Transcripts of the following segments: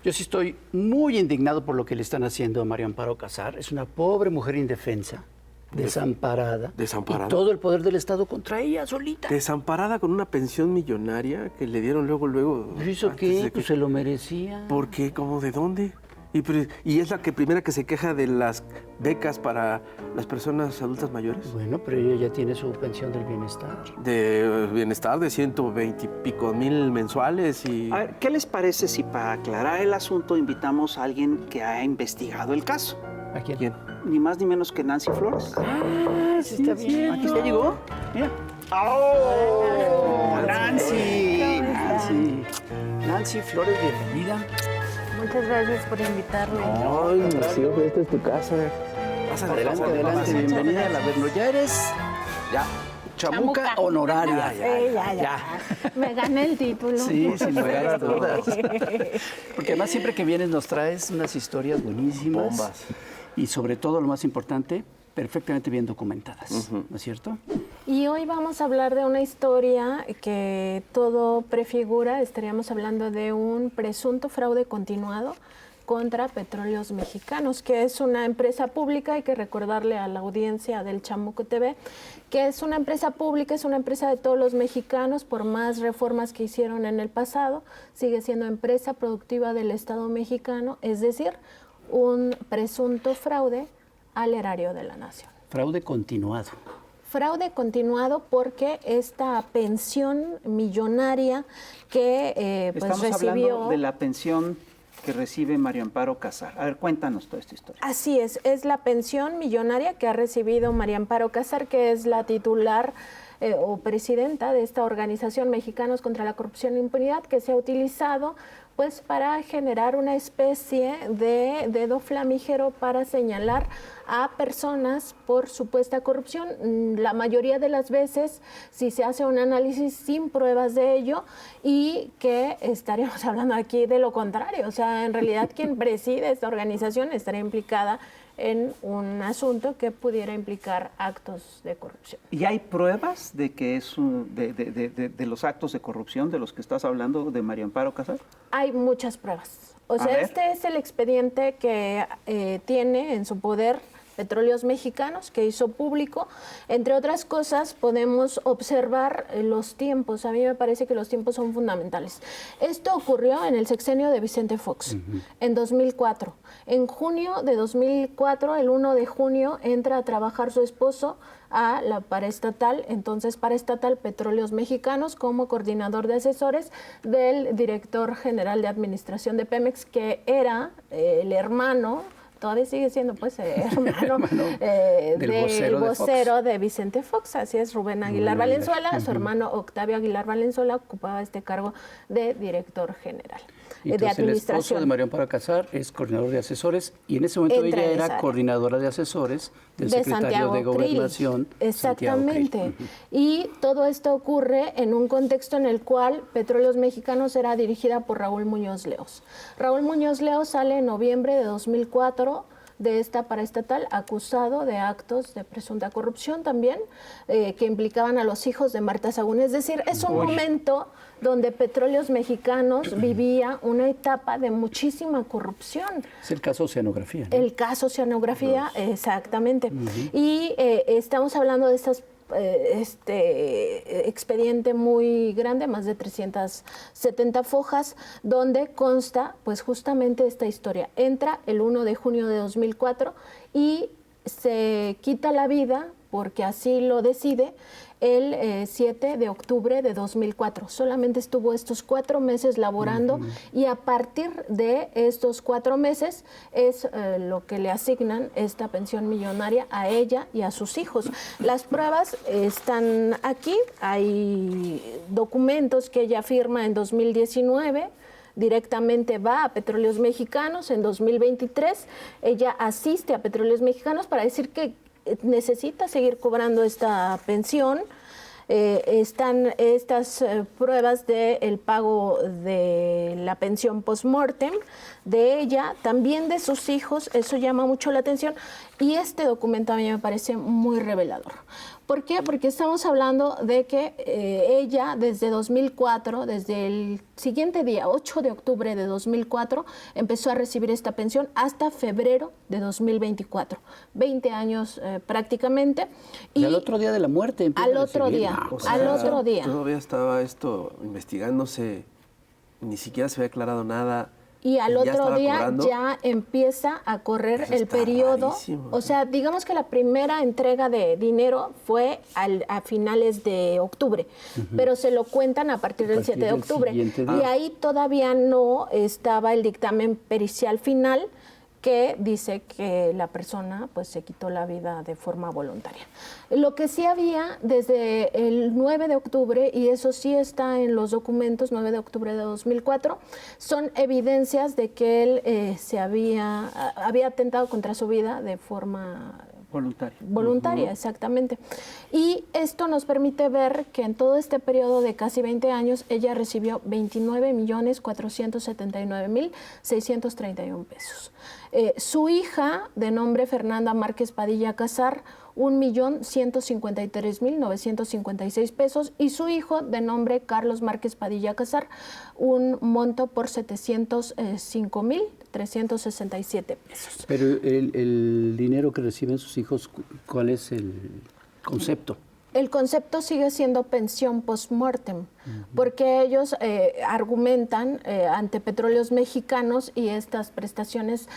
Yo sí estoy muy indignado por lo que le están haciendo a María Amparo Casar. Es una pobre mujer indefensa, desamparada. Desamparada. Y todo el poder del Estado contra ella, solita. Desamparada con una pensión millonaria que le dieron luego. ¿Pero hizo qué? Pues se lo merecía. ¿Por qué? ¿Cómo? ¿De dónde? Y es la primera que se queja de las becas para las personas adultas mayores. Bueno, pero ella ya tiene su pensión del bienestar. De bienestar de 120 y pico mil mensuales y... A ver, ¿qué les parece si para aclarar el asunto invitamos a alguien que ha investigado el caso? ¿A quién? Ni más ni menos que Nancy Flores. Ah, sí, está bien. Aquí ya llegó. Mira. ¡Oh! ¡Nancy! Nancy Flores, bienvenida. Muchas gracias por invitarme. Ay, Rocío, esta es tu casa. Adelante, bienvenida a la Verno. Ya eres chamuca honoraria. Ya. Me gané el título. Sí, sin lugar a dudas. Porque además siempre que vienes nos traes unas historias buenísimas. Bombas. Y sobre todo, lo más importante, perfectamente bien documentadas, ¿no es cierto? Y hoy vamos a hablar de una historia que todo prefigura. Estaríamos hablando de un presunto fraude continuado contra Petróleos Mexicanos, que es una empresa pública. Hay que recordarle a la audiencia del Chamuco TV que es una empresa pública, es una empresa de todos los mexicanos, por más reformas que hicieron en el pasado, sigue siendo empresa productiva del Estado mexicano, es decir, un presunto fraude al erario de la nación. Fraude continuado. Fraude continuado porque esta pensión millonaria que Estamos recibió... hablando de la pensión que recibe María Amparo Casar. A ver, cuéntanos toda esta historia. Así es la pensión millonaria que ha recibido María Amparo Casar, que es la titular o presidenta de esta organización Mexicanos contra la Corrupción e Impunidad, que se ha utilizado pues para generar una especie de dedo flamígero para señalar a personas por supuesta corrupción. La mayoría de las veces, si se hace un análisis sin pruebas de ello, y que estaríamos hablando aquí de lo contrario. O sea, en realidad quien preside esta organización estaría implicada en un asunto que pudiera implicar actos de corrupción. ¿Y hay pruebas de que es de los actos de corrupción de los que estás hablando de María Amparo Casar? Hay muchas pruebas. O sea, este es el expediente que tiene en su poder Petróleos Mexicanos, que hizo público. Entre otras cosas, podemos observar los tiempos. A mí me parece que los tiempos son fundamentales. Esto ocurrió en el sexenio de Vicente Fox, en 2004. En junio de 2004, el 1 de junio, entra a trabajar su esposo a la paraestatal, entonces paraestatal Petróleos Mexicanos, como coordinador de asesores del director general de administración de Pemex, que era el hermano, todavía sigue siendo pues hermano del vocero de Vicente Fox, así es, Rubén Aguilar Valenzuela. Su hermano Octavio Aguilar Valenzuela ocupaba este cargo de director general de administración. El esposo de María Amparo Casar es coordinador de asesores y en ese momento ella era coordinadora de asesores del secretario Santiago de Gobernación. Exactamente. Y todo esto ocurre en un contexto en el cual Petróleos Mexicanos era dirigida por Raúl Muñoz Leos. Raúl Muñoz Leos sale en noviembre de 2004 de esta paraestatal, acusado de actos de presunta corrupción también, que implicaban a los hijos de Marta Sagún. Es decir, es un momento donde Petróleos Mexicanos vivía una etapa de muchísima corrupción. Es el caso Oceanografía, ¿no? El caso Oceanografía, exactamente. Y estamos hablando de estas expediente muy grande, más de 370 fojas, donde consta pues justamente esta historia. Entra el 1 de junio de 2004 y se quita la vida, porque así lo decide, el 7 de octubre de 2004. Solamente estuvo estos 4 meses laborando y a partir de estos 4 meses es lo que le asignan esta pensión millonaria a ella y a sus hijos. Las pruebas están aquí, hay documentos que ella firma en 2019, directamente va a Petróleos Mexicanos. En 2023 ella asiste a Petróleos Mexicanos para decir que necesita seguir cobrando esta pensión. Están estas pruebas del pago de la pensión post-mortem de ella, también de sus hijos. Eso llama mucho la atención y este documento a mí me parece muy revelador, ¿Por qué? Porque estamos hablando de que ella desde 2004, desde el siguiente día, 8 de octubre de 2004, empezó a recibir esta pensión hasta febrero de 2024. 20 años prácticamente. Y al otro día de la muerte empieza al a otro recibir. día, O sea, al otro día. Todavía estaba esto investigándose, ni siquiera se había aclarado nada. Y al ya otro estaba día cobrando. ya empieza a correr Eso el está periodo. rarísimo. O sea, digamos que la primera entrega de dinero fue a finales de octubre, pero se lo cuentan a partir del 7 de del octubre. siguiente Y día. ahí todavía no estaba el dictamen pericial final que dice que la persona pues se quitó la vida de forma voluntaria. Lo que sí había desde el 9 de octubre, y eso sí está en los documentos, 9 de octubre de 2004, son evidencias de que él había atentado contra su vida de forma voluntaria, exactamente. Y esto nos permite ver que en todo este periodo de casi 20 años ella recibió 29.479.631 pesos. Su hija, de nombre Fernanda Márquez Padilla Casar, 1.153.956 pesos, y su hijo, de nombre Carlos Márquez Padilla Casar, un monto por 705.367 pesos. Pero el dinero que reciben sus hijos, ¿cuál es el concepto? El concepto sigue siendo pensión post-mortem, porque ellos argumentan ante Petróleos Mexicanos, y estas prestaciones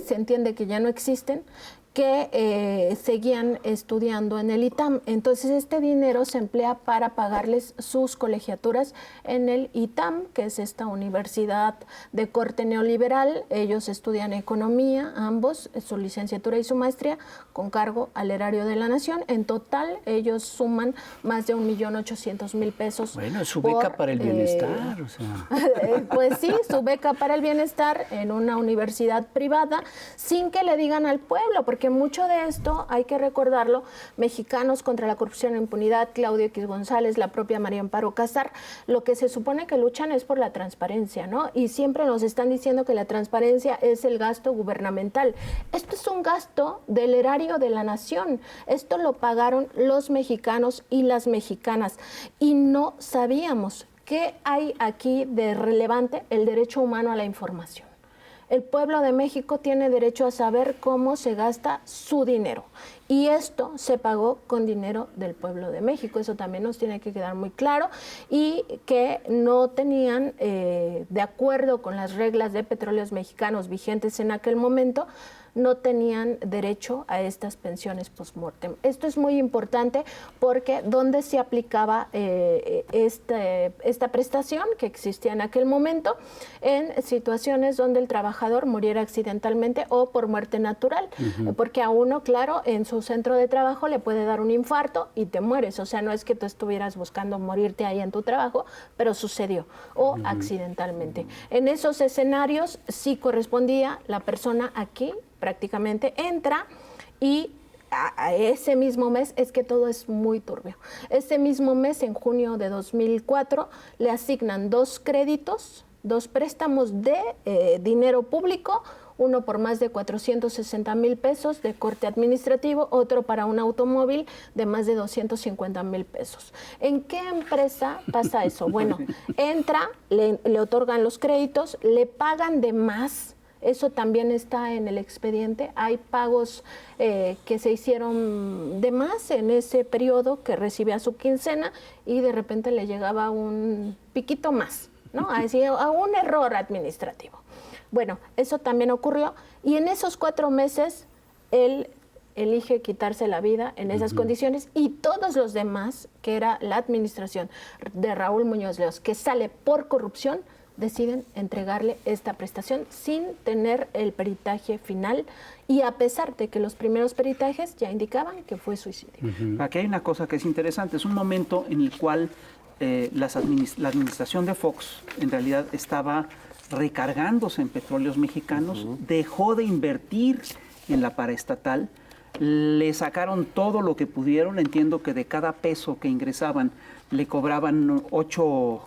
se entiende que ya no existen, que seguían estudiando en el ITAM. Entonces este dinero se emplea para pagarles sus colegiaturas en el ITAM, que es esta universidad de corte neoliberal. Ellos estudian economía, ambos, su licenciatura y su maestría, con cargo al erario de la nación. En total ellos suman más de 1.800.000 pesos. Bueno, es su beca para el bienestar. O sea. Pues sí, su beca para el bienestar en una universidad privada, sin que le digan al pueblo, porque mucho de esto, hay que recordarlo, Mexicanos contra la Corrupción e Impunidad, Claudio X González, la propia María Amparo Casar, lo que se supone que luchan es por la transparencia, ¿no? Y siempre nos están diciendo que la transparencia es el gasto gubernamental. Esto es un gasto del erario de la nación. Esto lo pagaron los mexicanos y las mexicanas. Y no sabíamos qué hay aquí de relevante: el derecho humano a la información. El pueblo de México tiene derecho a saber cómo se gasta su dinero. Y esto se pagó con dinero del pueblo de México. Eso también nos tiene que quedar muy claro. Y que no tenían, de acuerdo con las reglas de Petróleos Mexicanos vigentes en aquel momento, no tenían derecho a estas pensiones post-mortem. Esto es muy importante porque donde se aplicaba esta prestación que existía en aquel momento, en situaciones donde el trabajador muriera accidentalmente o por muerte natural, porque a uno, claro, en su centro de trabajo le puede dar un infarto y te mueres. O sea, no es que tú estuvieras buscando morirte ahí en tu trabajo, pero sucedió, o accidentalmente. En esos escenarios sí correspondía la persona aquí, prácticamente entra, y a ese mismo mes, es que todo es muy turbio. Ese mismo mes, en junio de 2004, le asignan 2 créditos, 2 préstamos de dinero público, uno por más de 460.000 pesos de corte administrativo, otro para un automóvil de más de 250.000 pesos. ¿En qué empresa pasa eso? Bueno, entra, le otorgan los créditos, le pagan de más. Eso también está en el expediente. Hay pagos que se hicieron de más en ese periodo, que recibía su quincena y de repente le llegaba un piquito más, ¿no? Así, a un error administrativo. Bueno, eso también ocurrió, y en esos 4 meses él elige quitarse la vida en esas condiciones, y todos los demás, que era la administración de Raúl Muñoz Leos, que sale por corrupción, deciden entregarle esta prestación sin tener el peritaje final, y a pesar de que los primeros peritajes ya indicaban que fue suicidio. Aquí hay una cosa que es interesante, es un momento en el cual la administración de Fox en realidad estaba recargándose en Petróleos Mexicanos, dejó de invertir en la paraestatal, le sacaron todo lo que pudieron. Entiendo que de cada peso que ingresaban le cobraban 8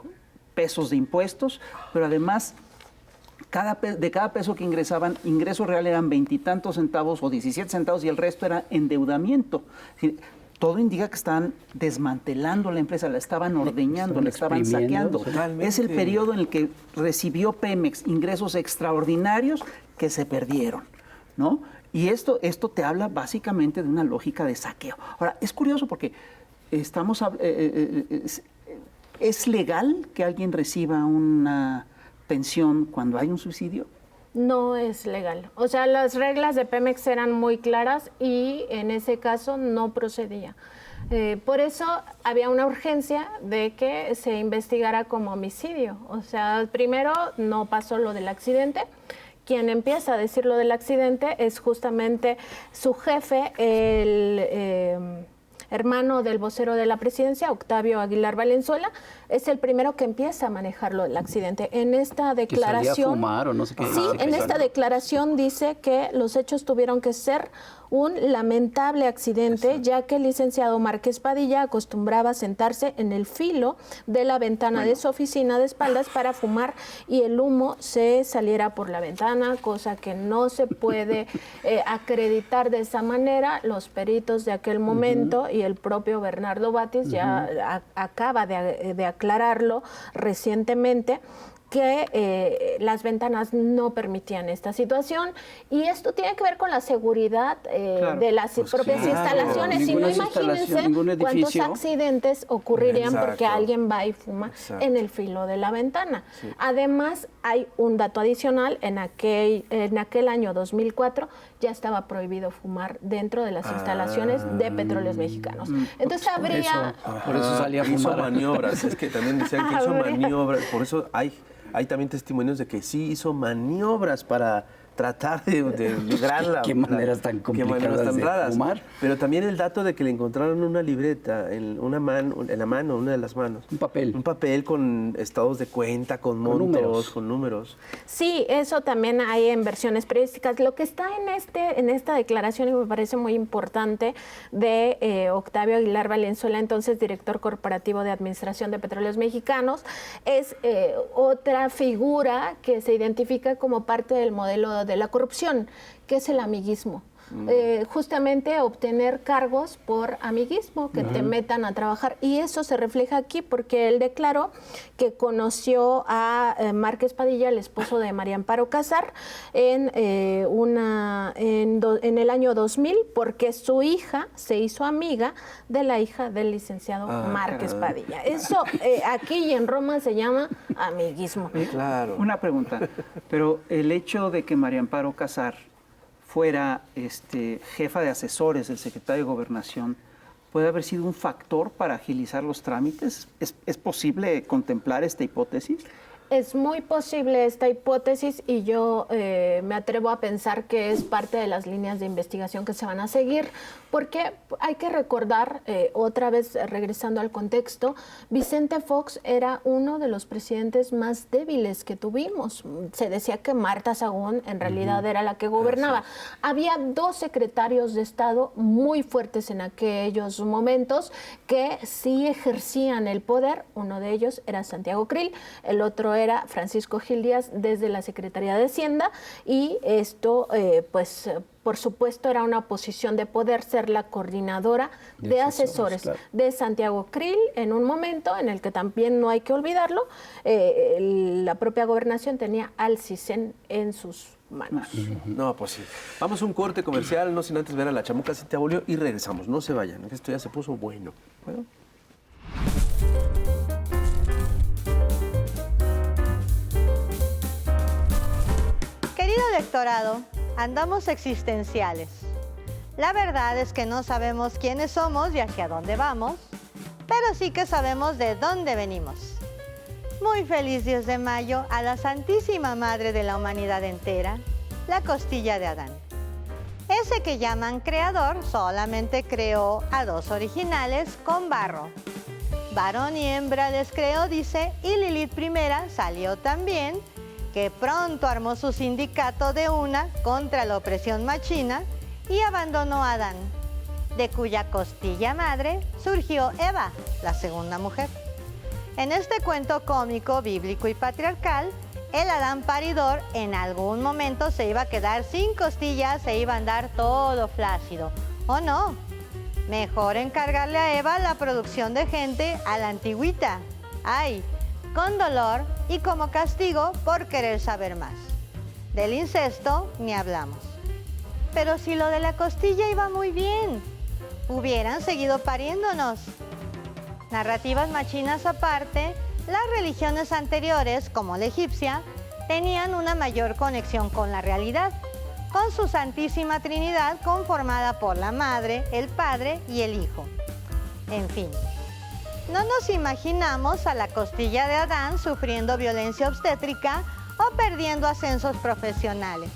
pesos de impuestos, pero además de cada peso que ingresaban, ingreso real eran 20 y tantos centavos o 17 centavos, y el resto era endeudamiento. todo indica que están desmantelando la empresa, la estaban ordeñando, la estaban exprimiendo, saqueando. totalmente. Es el periodo en el que recibió Pemex ingresos extraordinarios que se perdieron, ¿no? Y esto te habla básicamente de una lógica de saqueo. Ahora, es curioso porque ¿es legal que alguien reciba una pensión cuando hay un suicidio? No es legal. O sea, las reglas de Pemex eran muy claras y en ese caso no procedía. Por eso había una urgencia de que se investigara como homicidio. O sea, primero no pasó lo del accidente. Quien empieza a decir lo del accidente es justamente su jefe, el hermano del vocero de la presidencia, Octavio Aguilar Valenzuela, es el primero que empieza a manejarlo el accidente. En esta declaración... Que salía a fumar o no sé qué. Sí, en esta declaración dice que los hechos tuvieron que ser un lamentable accidente, ya que el licenciado Márquez Padilla acostumbraba sentarse en el filo de la ventana de su oficina de espaldas para fumar y el humo se saliera por la ventana, cosa que no se puede acreditar de esa manera. Los peritos de aquel momento y el propio Bernardo Batis ya acaba de aclararlo recientemente, que las ventanas no permitían esta situación y esto tiene que ver con la seguridad de las propias instalaciones. Si no, imagínense cuántos accidentes ocurrirían porque alguien va y fuma en el filo de la ventana. Sí. Además, hay un dato adicional, en aquel año 2004 ya estaba prohibido fumar dentro de las instalaciones de Petróleos Mexicanos. Entonces habría... Por eso salía a fumar. Hizo maniobras, es que también decían que hizo maniobras, por eso hay también testimonios de que sí hizo maniobras para tratar de lograr qué maneras tan complicadas de fumar. Pero también el dato de que le encontraron una libreta en una de las manos. Un papel. Un papel con estados de cuenta, con montos, con números. Sí, eso también hay en versiones periodísticas. Lo que está en esta declaración, y me parece muy importante, de Octavio Aguilar Valenzuela, entonces director corporativo de Administración de Petróleos Mexicanos, es otra figura que se identifica como parte del modelo de la corrupción, que es el amiguismo. Justamente obtener cargos por amiguismo, que te metan a trabajar. Y eso se refleja aquí porque él declaró que conoció a Márquez Padilla, el esposo de María Amparo Casar, en el año 2000, porque su hija se hizo amiga de la hija del licenciado Márquez Padilla. Eso aquí y en Roma se llama amiguismo. Claro. Una pregunta, pero el hecho de que María Amparo Casar fuera jefa de asesores del secretario de Gobernación, ¿puede haber sido un factor para agilizar los trámites? ¿Es posible contemplar esta hipótesis? Es muy posible esta hipótesis y yo me atrevo a pensar que es parte de las líneas de investigación que se van a seguir, porque hay que recordar, otra vez regresando al contexto, Vicente Fox era uno de los presidentes más débiles que tuvimos. Se decía que Marta Sagún en realidad era la que gobernaba. Había dos secretarios de Estado muy fuertes en aquellos momentos que sí ejercían el poder. Uno de ellos era Santiago Krill, el otro era Francisco Gil Díaz desde la Secretaría de Hacienda y esto pues por supuesto era una posición de poder ser la coordinadora de asesores de Santiago Krill en un momento en el que también no hay que olvidarlo, la propia gobernación tenía al CISEN en sus manos. No, pues sí. Vamos a un corte comercial, no sin antes ver a la chamuca Cintia Bolio y regresamos. No se vayan, esto ya se puso bueno. Bueno. Querido electorado, andamos existenciales. La verdad es que no sabemos quiénes somos y hacia dónde vamos, pero sí que sabemos de dónde venimos. Muy feliz 10 de mayo a la Santísima Madre de la Humanidad entera, la costilla de Adán. Ese que llaman creador solamente creó a dos originales con barro. Varón y hembra les creó, dice, y Lilith primera salió también, que pronto armó su sindicato de una contra la opresión machina y abandonó a Adán, de cuya costilla madre surgió Eva, la segunda mujer. En este cuento cómico, bíblico y patriarcal, el Adán paridor en algún momento se iba a quedar sin costillas e iba a andar todo flácido, ¿o no? Mejor encargarle a Eva la producción de gente a la antigüita. Ay, con dolor y como castigo por querer saber más. Del incesto ni hablamos. Pero si lo de la costilla iba muy bien, hubieran seguido pariéndonos. Narrativas machinas aparte, las religiones anteriores, como la egipcia, tenían una mayor conexión con la realidad, con su Santísima Trinidad conformada por la Madre, el Padre y el Hijo. En fin, no nos imaginamos a la costilla de Adán sufriendo violencia obstétrica o perdiendo ascensos profesionales.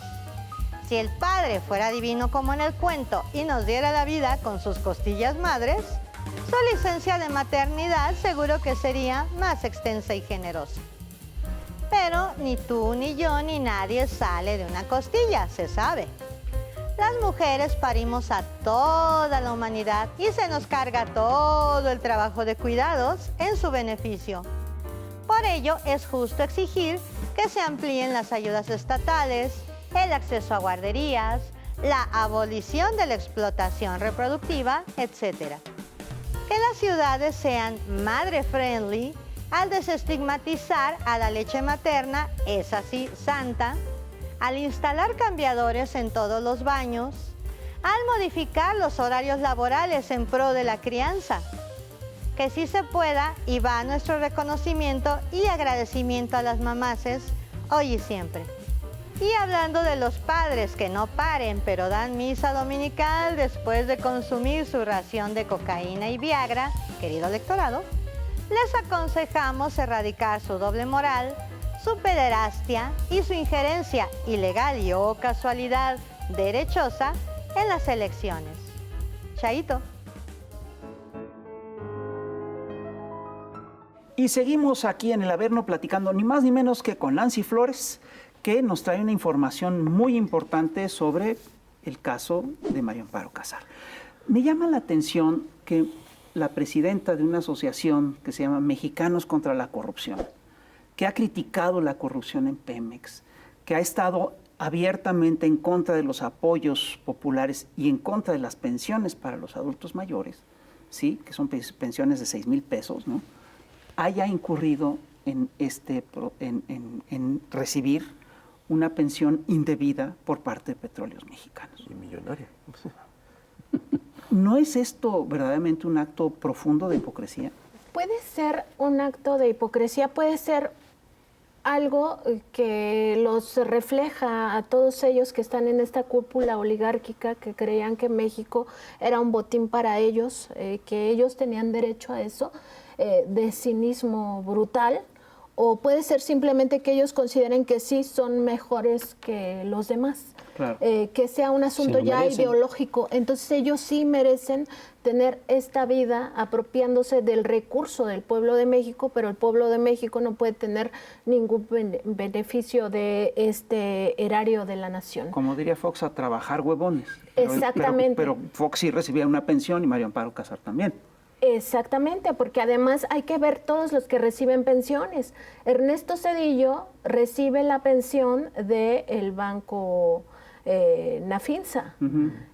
Si el Padre fuera divino como en el cuento y nos diera la vida con sus costillas madres, su licencia de maternidad seguro que sería más extensa y generosa. Pero ni tú, ni yo, ni nadie sale de una costilla, se sabe. Las mujeres parimos a toda la humanidad y se nos carga todo el trabajo de cuidados en su beneficio. Por ello, es justo exigir que se amplíen las ayudas estatales, el acceso a guarderías, la abolición de la explotación reproductiva, etc. Que las ciudades sean madre-friendly al desestigmatizar a la leche materna, es así, santa, al instalar cambiadores en todos los baños, al modificar los horarios laborales en pro de la crianza. Que sí se pueda y va nuestro reconocimiento y agradecimiento a las mamaces hoy y siempre. Y hablando de los padres que no paren pero dan misa dominical después de consumir su ración de cocaína y Viagra, querido lectorado, les aconsejamos erradicar su doble moral, su pederastia y su injerencia ilegal y o casualidad derechosa en las elecciones. Chaito. Y seguimos aquí en el Averno platicando ni más ni menos que con Nancy Flores, que nos trae una información muy importante sobre el caso de María Amparo Casar. Me llama la atención que la presidenta de una asociación que se llama Mexicanos contra la Corrupción, que ha criticado la corrupción en Pemex, que ha estado abiertamente en contra de los apoyos populares y en contra de las pensiones para los adultos mayores, ¿sí? Que son pensiones de 6,000 pesos, ¿no? Haya incurrido en recibir una pensión indebida por parte de Petróleos Mexicanos. Y millonaria. ¿No es esto verdaderamente un acto profundo de hipocresía? Puede ser un acto de hipocresía, puede ser algo que los refleja a todos ellos que están en esta cúpula oligárquica, que creían que México era un botín para ellos, que ellos tenían derecho a eso, de cinismo brutal. O puede ser simplemente que ellos consideren que sí son mejores que los demás, claro. Que sea un asunto ya ideológico. Entonces ellos sí merecen tener esta vida apropiándose del recurso del pueblo de México, pero el pueblo de México no puede tener ningún beneficio de este erario de la nación. Como diría Fox, a trabajar huevones. Exactamente. Pero Fox sí recibía una pensión y María Amparo Casar también. Exactamente, porque además hay que ver todos los que reciben pensiones. Ernesto Zedillo recibe la pensión del banco Nafinsa.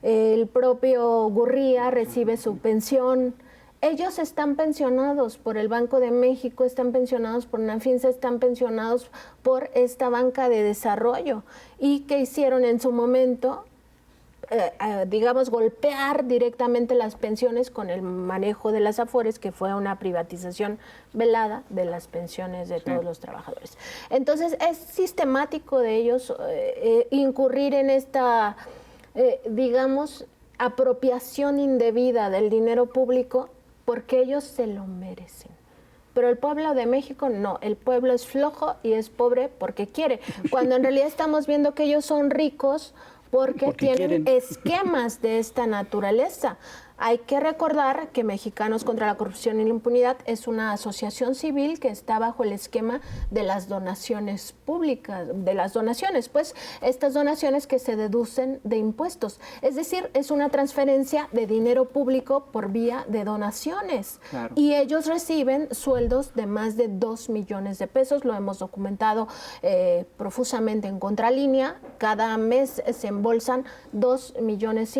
El propio Gurría recibe su pensión. Ellos están pensionados por el Banco de México, están pensionados por Nafinsa, están pensionados por esta banca de desarrollo. ¿Y qué hicieron en su momento? Digamos, golpear directamente las pensiones con el manejo de las Afores, que fue una privatización velada de las pensiones de todos los trabajadores. Entonces, es sistemático de ellos incurrir en esta, digamos, apropiación indebida del dinero público porque ellos se lo merecen. Pero el pueblo de México no, el pueblo es flojo y es pobre porque quiere, cuando en realidad estamos viendo que ellos son ricos porque tienen esquemas de esta naturaleza. Hay que recordar que Mexicanos contra la Corrupción y la Impunidad es una asociación civil que está bajo el esquema de las donaciones públicas, de las donaciones, pues estas donaciones que se deducen de impuestos. Es decir, es una transferencia de dinero público por vía de donaciones. Claro. Y ellos reciben sueldos de más de 2 millones de pesos, lo hemos documentado profusamente en Contralínea. Cada mes se embolsan 2,5 millones.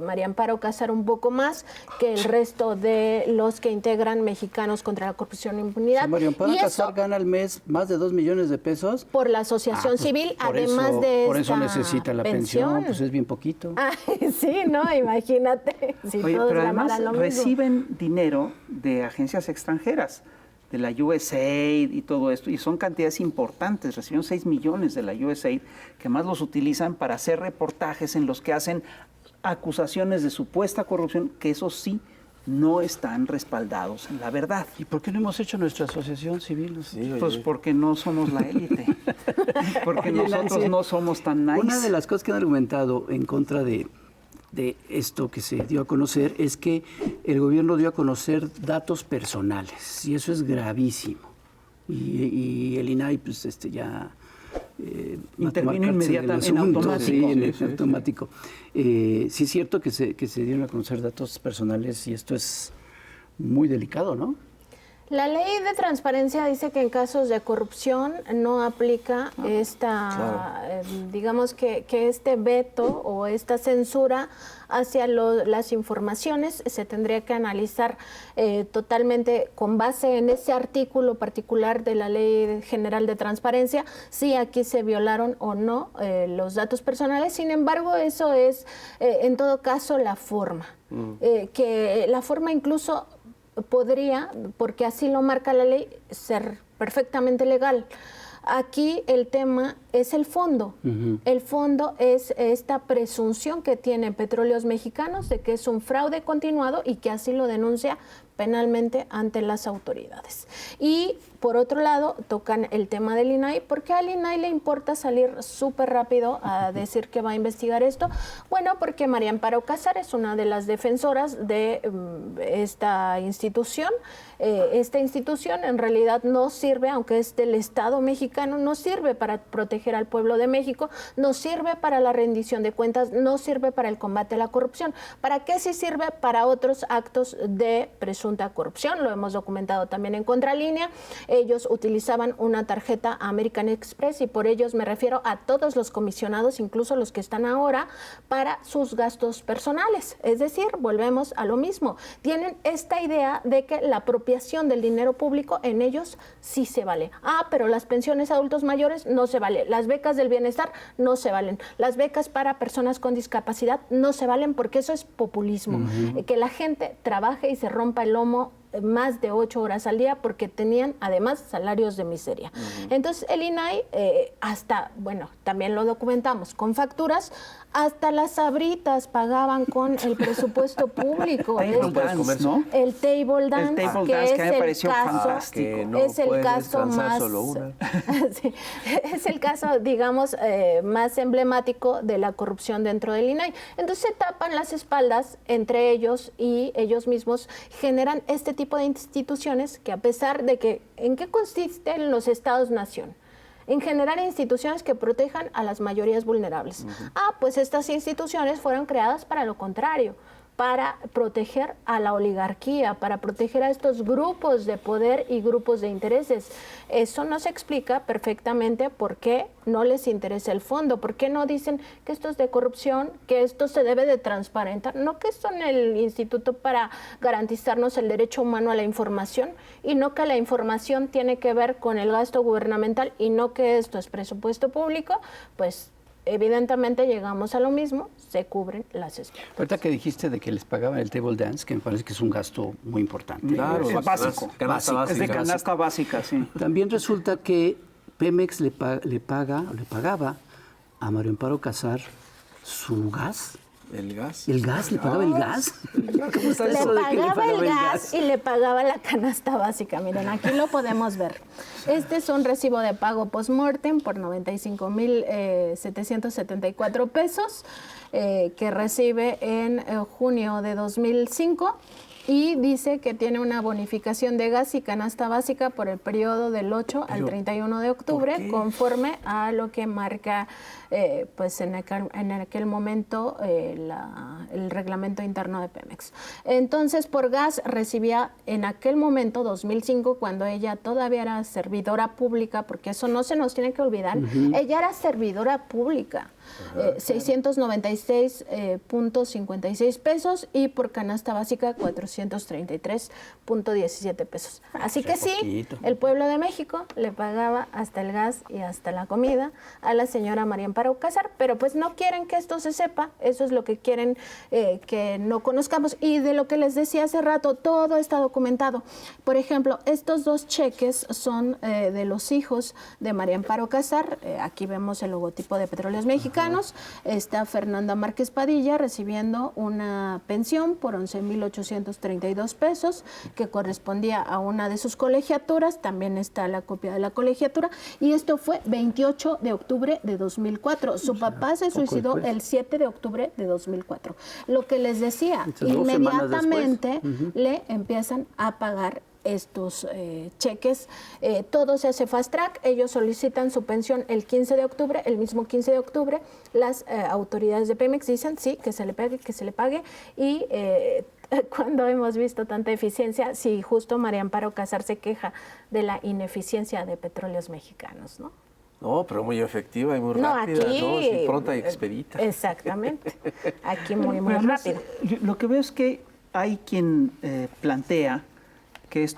María Amparo Casar, un un poco más que el resto de los que integran Mexicanos contra la Corrupción e Impunidad. María Amparo Y eso Casar gana al mes más de 2 millones de pesos. por la asociación civil, Por además eso, de por eso esta necesita la pensión, pues es bien poquito. Ay, sí, no, imagínate. Si Oye, todos pero además ganaran lo mismo. reciben dinero de agencias extranjeras, de la USAID y todo esto, y son cantidades importantes. Recibieron 6 millones de la USAID, que más los utilizan para hacer reportajes en los que hacen acusaciones de supuesta corrupción, que eso sí no están respaldados en la verdad. ¿Y por qué no hemos hecho nuestra asociación civil? Sí, Pues porque no somos la élite, porque Oye, nosotros Nancy, no somos tan nice. Una de las cosas que han argumentado en contra de esto que se dio a conocer es que el gobierno dio a conocer datos personales y eso es gravísimo. Y el INAI pues ya intervino inmediatamente, en automático. Sí, en automático. Sí es cierto que se dieron a conocer datos personales y esto es muy delicado, ¿no? La ley de transparencia dice que en casos de corrupción no aplica digamos que este veto o esta censura hacia las informaciones. Se tendría que analizar totalmente con base en ese artículo particular de la Ley General de Transparencia si aquí se violaron o no los datos personales. Sin embargo, eso es en todo caso la forma, que la forma incluso podría, porque así lo marca la ley, ser perfectamente legal. Aquí el tema es el fondo. El fondo es esta presunción que tienen Petróleos Mexicanos de que es un fraude continuado y que así lo denuncia penalmente ante las autoridades. Y por otro lado, tocan el tema del INAI, porque al INAI le importa salir súper rápido a decir que va a investigar esto. Bueno, porque María Amparo Casar es una de las defensoras de esta institución. Esta institución en realidad no sirve, aunque es del Estado mexicano, no sirve para proteger al pueblo de México, no sirve para la rendición de cuentas, no sirve para el combate a la corrupción. ¿Para qué sí sirve? Para otros actos de presunta corrupción. Lo hemos documentado también en Contralínea. Ellos utilizaban una tarjeta American Express y por ellos me refiero a todos los comisionados, incluso los que están ahora, para sus gastos personales. Es decir, volvemos a lo mismo. Tienen esta idea de que la apropiación del dinero público en ellos sí se vale. Pero las pensiones a adultos mayores no se vale. Las becas del bienestar no se valen. Las becas para personas con discapacidad no se valen porque eso es populismo. Que la gente trabaje y se rompa el lomo más de 8 horas al día porque tenían además salarios de miseria. Entonces el INAI también lo documentamos con facturas, hasta las sabritas pagaban con el presupuesto público. Table dance, ¿no? El table dance, que es me pareció fantástico. Que no es el puedes caso transar más solo una. Sí, es el caso, digamos, más emblemático de la corrupción dentro del INAI. Entonces se tapan las espaldas entre ellos y ellos mismos generan este tipo de instituciones que, a pesar de que, ¿en qué consisten los estados-nación? En generar instituciones que protejan a las mayorías vulnerables. Pues estas instituciones fueron creadas para lo contrario, para proteger a la oligarquía, para proteger a estos grupos de poder y grupos de intereses. Eso nos explica perfectamente por qué no les interesa el fondo, por qué no dicen que esto es de corrupción, que esto se debe de transparentar, no que son el instituto para garantizarnos el derecho humano a la información y no que la información tiene que ver con el gasto gubernamental y no que esto es presupuesto público, pues evidentemente llegamos a lo mismo, se cubren las espaldas. Ahorita que dijiste de que les pagaban el table dance, que me parece que es un gasto muy importante. Claro, Es básico. canasta Es de básica. canasta básica, sí. También resulta que Pemex le pagaba a María Amparo Casar su gas. ¿El gas? ¿El gas? ¿Le pagaba el gas? ¿Cómo está Le eso de que pagaba el gas y le pagaba la canasta básica. Miren, aquí lo podemos ver. Este es un recibo de pago post-mortem por 95,774 pesos que recibe en junio de 2005. y dice que tiene una bonificación de gas y canasta básica por el periodo del 8 al 31 de octubre, conforme a lo que marca pues en aquel momento el reglamento interno de Pemex. Entonces, por gas recibía en aquel momento, 2005, cuando ella todavía era servidora pública, porque eso no se nos tiene que olvidar, ella era servidora pública. 696.56 pesos y por canasta básica 433.17 pesos. Así que sí, el pueblo de México le pagaba hasta el gas y hasta la comida a la señora María Amparo Casar, pero pues no quieren que esto se sepa, eso es lo que quieren que no conozcamos. Y de lo que les decía hace rato, todo está documentado. Por ejemplo, estos 2 cheques son de los hijos de María Amparo Casar. Aquí vemos el logotipo de Petróleos Mexicanos. Está Fernanda Márquez Padilla recibiendo una pensión por 11,832 pesos que correspondía a una de sus colegiaturas. También está la copia de la colegiatura. Y esto fue 28 de octubre de 2004. Su papá se suicidó el 7 de octubre de 2004. Lo que les decía, inmediatamente le empiezan a pagar estos cheques. Todo se hace fast track. Ellos solicitan su pensión el 15 de octubre, el mismo 15 de octubre. Las autoridades de Pemex dicen sí, que se le pague. Y cuando hemos visto tanta eficiencia, sí, justo María Amparo Casar se queja de la ineficiencia de Petróleos Mexicanos, ¿no? No, pero muy efectiva y muy rápida, aquí, ¿no? Sí, pronta y expedita. Exactamente. Aquí muy rápido. Lo que veo es que hay quien plantea que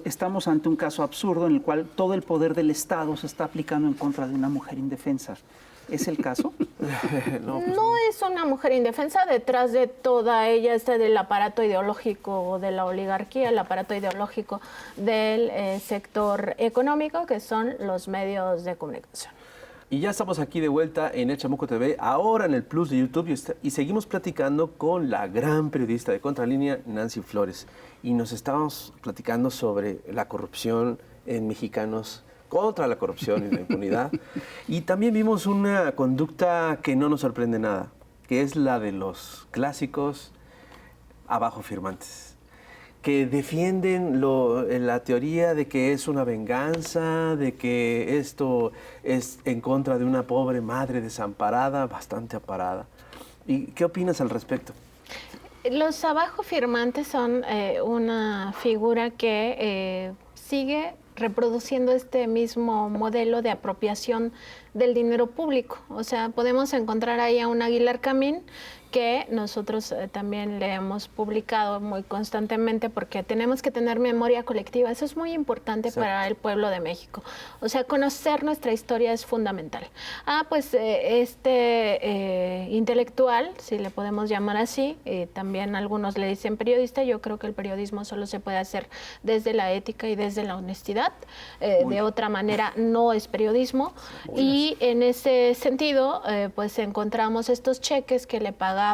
estamos ante un caso absurdo en el cual todo el poder del Estado se está aplicando en contra de una mujer indefensa. ¿Es el caso? No es una mujer indefensa. Detrás de toda ella está del aparato ideológico de la oligarquía, el aparato ideológico del sector económico, que son los medios de comunicación. Y ya estamos aquí de vuelta en El Chamuco TV, ahora en el Plus de YouTube, y seguimos platicando con la gran periodista de Contralínea, Nancy Flores. Y nos estábamos platicando sobre la corrupción en Mexicanos, contra la corrupción y la impunidad. Y también vimos una conducta que no nos sorprende nada, que es la de los clásicos abajo firmantes, que defienden la teoría de que es una venganza, de que esto es en contra de una pobre madre desamparada, bastante aparada. ¿Y qué opinas al respecto? Los abajo firmantes son una figura que sigue reproduciendo este mismo modelo de apropiación del dinero público. O sea, podemos encontrar ahí a un Aguilar Camín, que nosotros también le hemos publicado muy constantemente, porque tenemos que tener memoria colectiva. Eso es muy importante para el pueblo de México. O sea, conocer nuestra historia es fundamental. Pues intelectual, si le podemos llamar así, también algunos le dicen periodista. Yo creo que el periodismo solo se puede hacer desde la ética y desde la honestidad. De otra manera no es periodismo. Y en ese sentido, pues encontramos estos cheques que le pagaba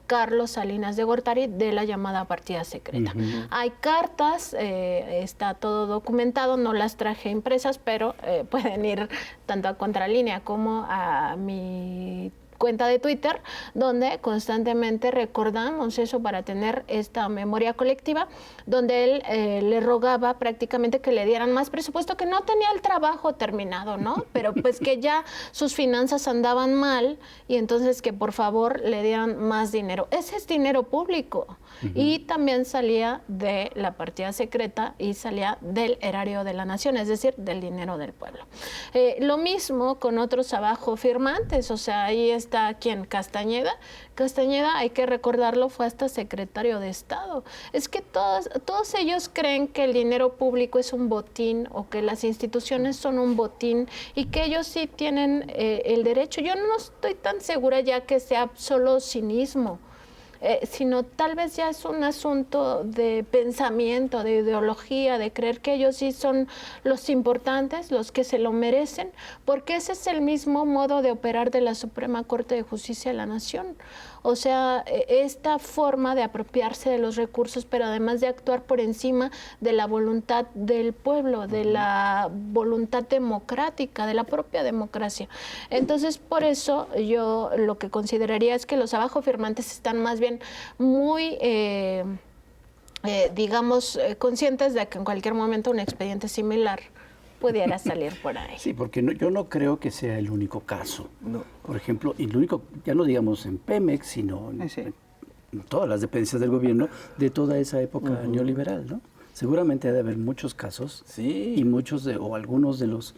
Carlos Salinas de Gortari de la llamada partida secreta. Hay cartas, está todo documentado, no las traje impresas, pero pueden ir tanto a Contralínea como a mi cuenta de Twitter, donde constantemente recordamos eso para tener esta memoria colectiva, donde él le rogaba prácticamente que le dieran más presupuesto, que no tenía el trabajo terminado, ¿no? Pero pues que ya sus finanzas andaban mal y entonces que por favor le dieran más dinero. Ese es dinero público. Y también salía de la partida secreta y salía del erario de la nación, es decir, del dinero del pueblo. Lo mismo con otros abajo firmantes, o sea, ahí está quien, Castañeda, hay que recordarlo, fue hasta secretario de Estado. Es que todos ellos creen que el dinero público es un botín o que las instituciones son un botín y que ellos sí tienen el derecho. Yo no estoy tan segura ya que sea solo cinismo, sino tal vez ya es un asunto de pensamiento, de ideología, de creer que ellos sí son los importantes, los que se lo merecen, porque ese es el mismo modo de operar de la Suprema Corte de Justicia de la Nación. O sea, esta forma de apropiarse de los recursos, pero además de actuar por encima de la voluntad del pueblo, de la voluntad democrática, de la propia democracia. Entonces, por eso yo lo que consideraría es que los abajo firmantes están más bien muy conscientes de que en cualquier momento un expediente similar pudiera salir por ahí. Sí, porque yo no creo que sea el único caso. No. Por ejemplo, y lo único, ya no digamos en Pemex, sino en todas las dependencias del gobierno de toda esa época neoliberal, ¿no? Seguramente ha de haber muchos casos y muchos o algunos de los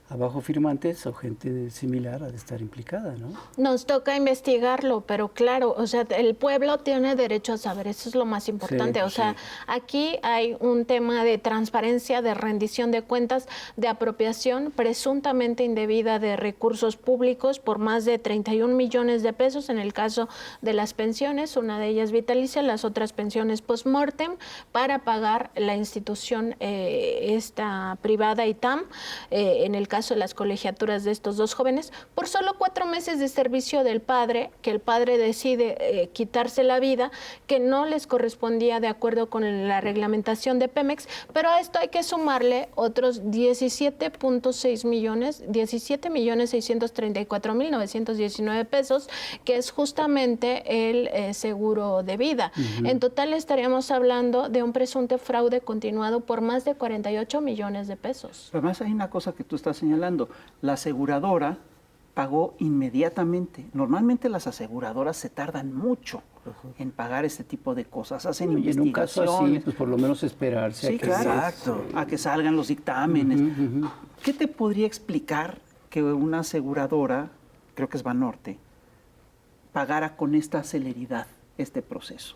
abajo firmantes o gente similar ha de estar implicada, ¿no? Nos toca investigarlo, pero claro, o sea, el pueblo tiene derecho a saber, eso es lo más importante. O sea, aquí hay un tema de transparencia, de rendición de cuentas, de apropiación presuntamente indebida de recursos públicos por más de 31 millones de pesos en el caso de las pensiones, una de ellas vitalicia, las otras pensiones post-mortem, para pagar la institución esta privada ITAM, en el caso de las colegiaturas de estos dos jóvenes, por solo 4 meses de servicio del padre, que el padre decide quitarse la vida, que no les correspondía de acuerdo con la reglamentación de Pemex, pero a esto hay que sumarle otros 17.6 millones, 17.634.919 pesos, que es justamente el seguro de vida. En total estaríamos hablando de un presunto fraude continuado por más de 48 millones de pesos. Pero además hay una cosa que tú estás señalando, la aseguradora pagó inmediatamente. Normalmente las aseguradoras se tardan mucho en pagar este tipo de cosas, hacen investigaciones. En un caso así, pues por lo menos esperarse sí, claro, a que salgan los dictámenes. ¿Qué te podría explicar que una aseguradora, creo que es Banorte, pagara con esta celeridad este proceso?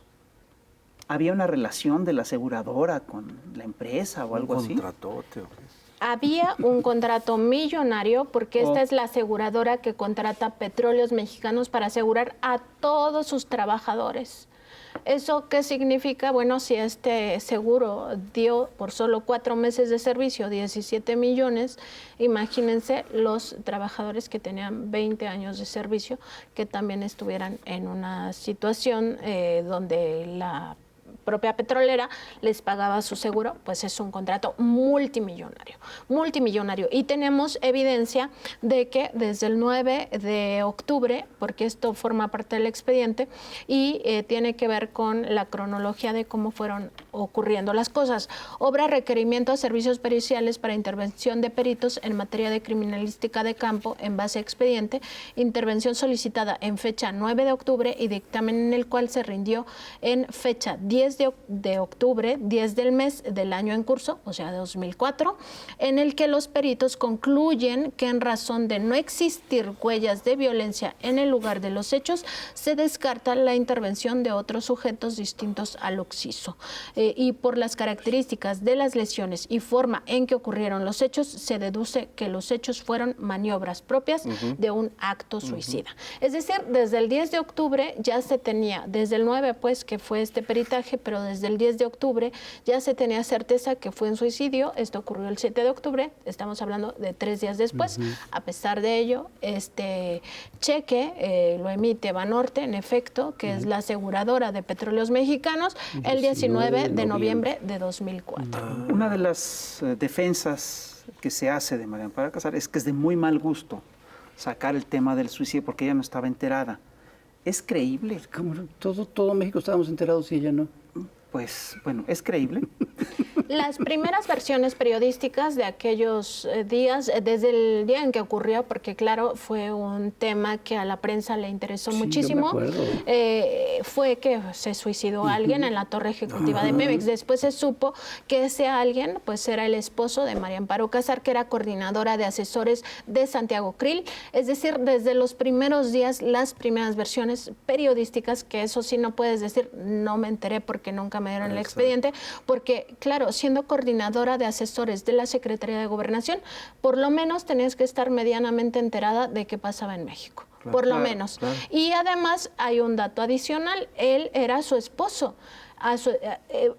¿Había una relación de la aseguradora con la empresa o algo así? ¿Un contratote o qué? Había un contrato millonario porque esta es la aseguradora que contrata Petróleos Mexicanos para asegurar a todos sus trabajadores. ¿Eso qué significa? Bueno, si este seguro dio por solo 4 meses de servicio 17 millones, imagínense los trabajadores que tenían 20 años de servicio, que también estuvieran en una situación donde la propia petrolera les pagaba su seguro, pues es un contrato multimillonario. Y tenemos evidencia de que desde el 9 de octubre, porque esto forma parte del expediente y tiene que ver con la cronología de cómo fueron ocurriendo las cosas. Obra requerimiento a servicios periciales para intervención de peritos en materia de criminalística de campo en base a expediente, intervención solicitada en fecha 9 de octubre y dictamen en el cual se rindió en fecha 10 de octubre, 10 del mes del año en curso, o sea, de 2004, en el que los peritos concluyen que en razón de no existir huellas de violencia en el lugar de los hechos, se descarta la intervención de otros sujetos distintos al occiso. Y por las características de las lesiones y forma en que ocurrieron los hechos, se deduce que los hechos fueron maniobras propias de un acto suicida. Es decir, desde el 10 de octubre ya se tenía, desde el 9 pues que fue este peritaje, pero desde el 10 de octubre ya se tenía certeza que fue un suicidio. Esto ocurrió el 7 de octubre, estamos hablando de 3 días después. A pesar de ello, este cheque lo emite Banorte, en efecto, que es la aseguradora de Petróleos Mexicanos, el 19 de noviembre de 2004. Una de las defensas que se hace de María Amparo Alcázar es que es de muy mal gusto sacar el tema del suicidio porque ella no estaba enterada. ¿Es creíble? Como todo México estábamos enterados y ella no. Pues, bueno, ¿es creíble? Las primeras versiones periodísticas de aquellos días, desde el día en que ocurrió, porque claro, fue un tema que a la prensa le interesó muchísimo, fue que se suicidó alguien en la torre ejecutiva de Pemex. Después se supo que ese alguien pues era el esposo de María Amparo Alcázar, que era coordinadora de asesores de Santiago Krill. Es decir, desde los primeros días, las primeras versiones periodísticas, que eso sí no puedes decir, no me enteré porque nunca me dieron el expediente, porque claro, siendo coordinadora de asesores de la Secretaría de Gobernación, por lo menos tenías que estar medianamente enterada de qué pasaba en México, por lo menos. Claro. Y además hay un dato adicional, él era su esposo.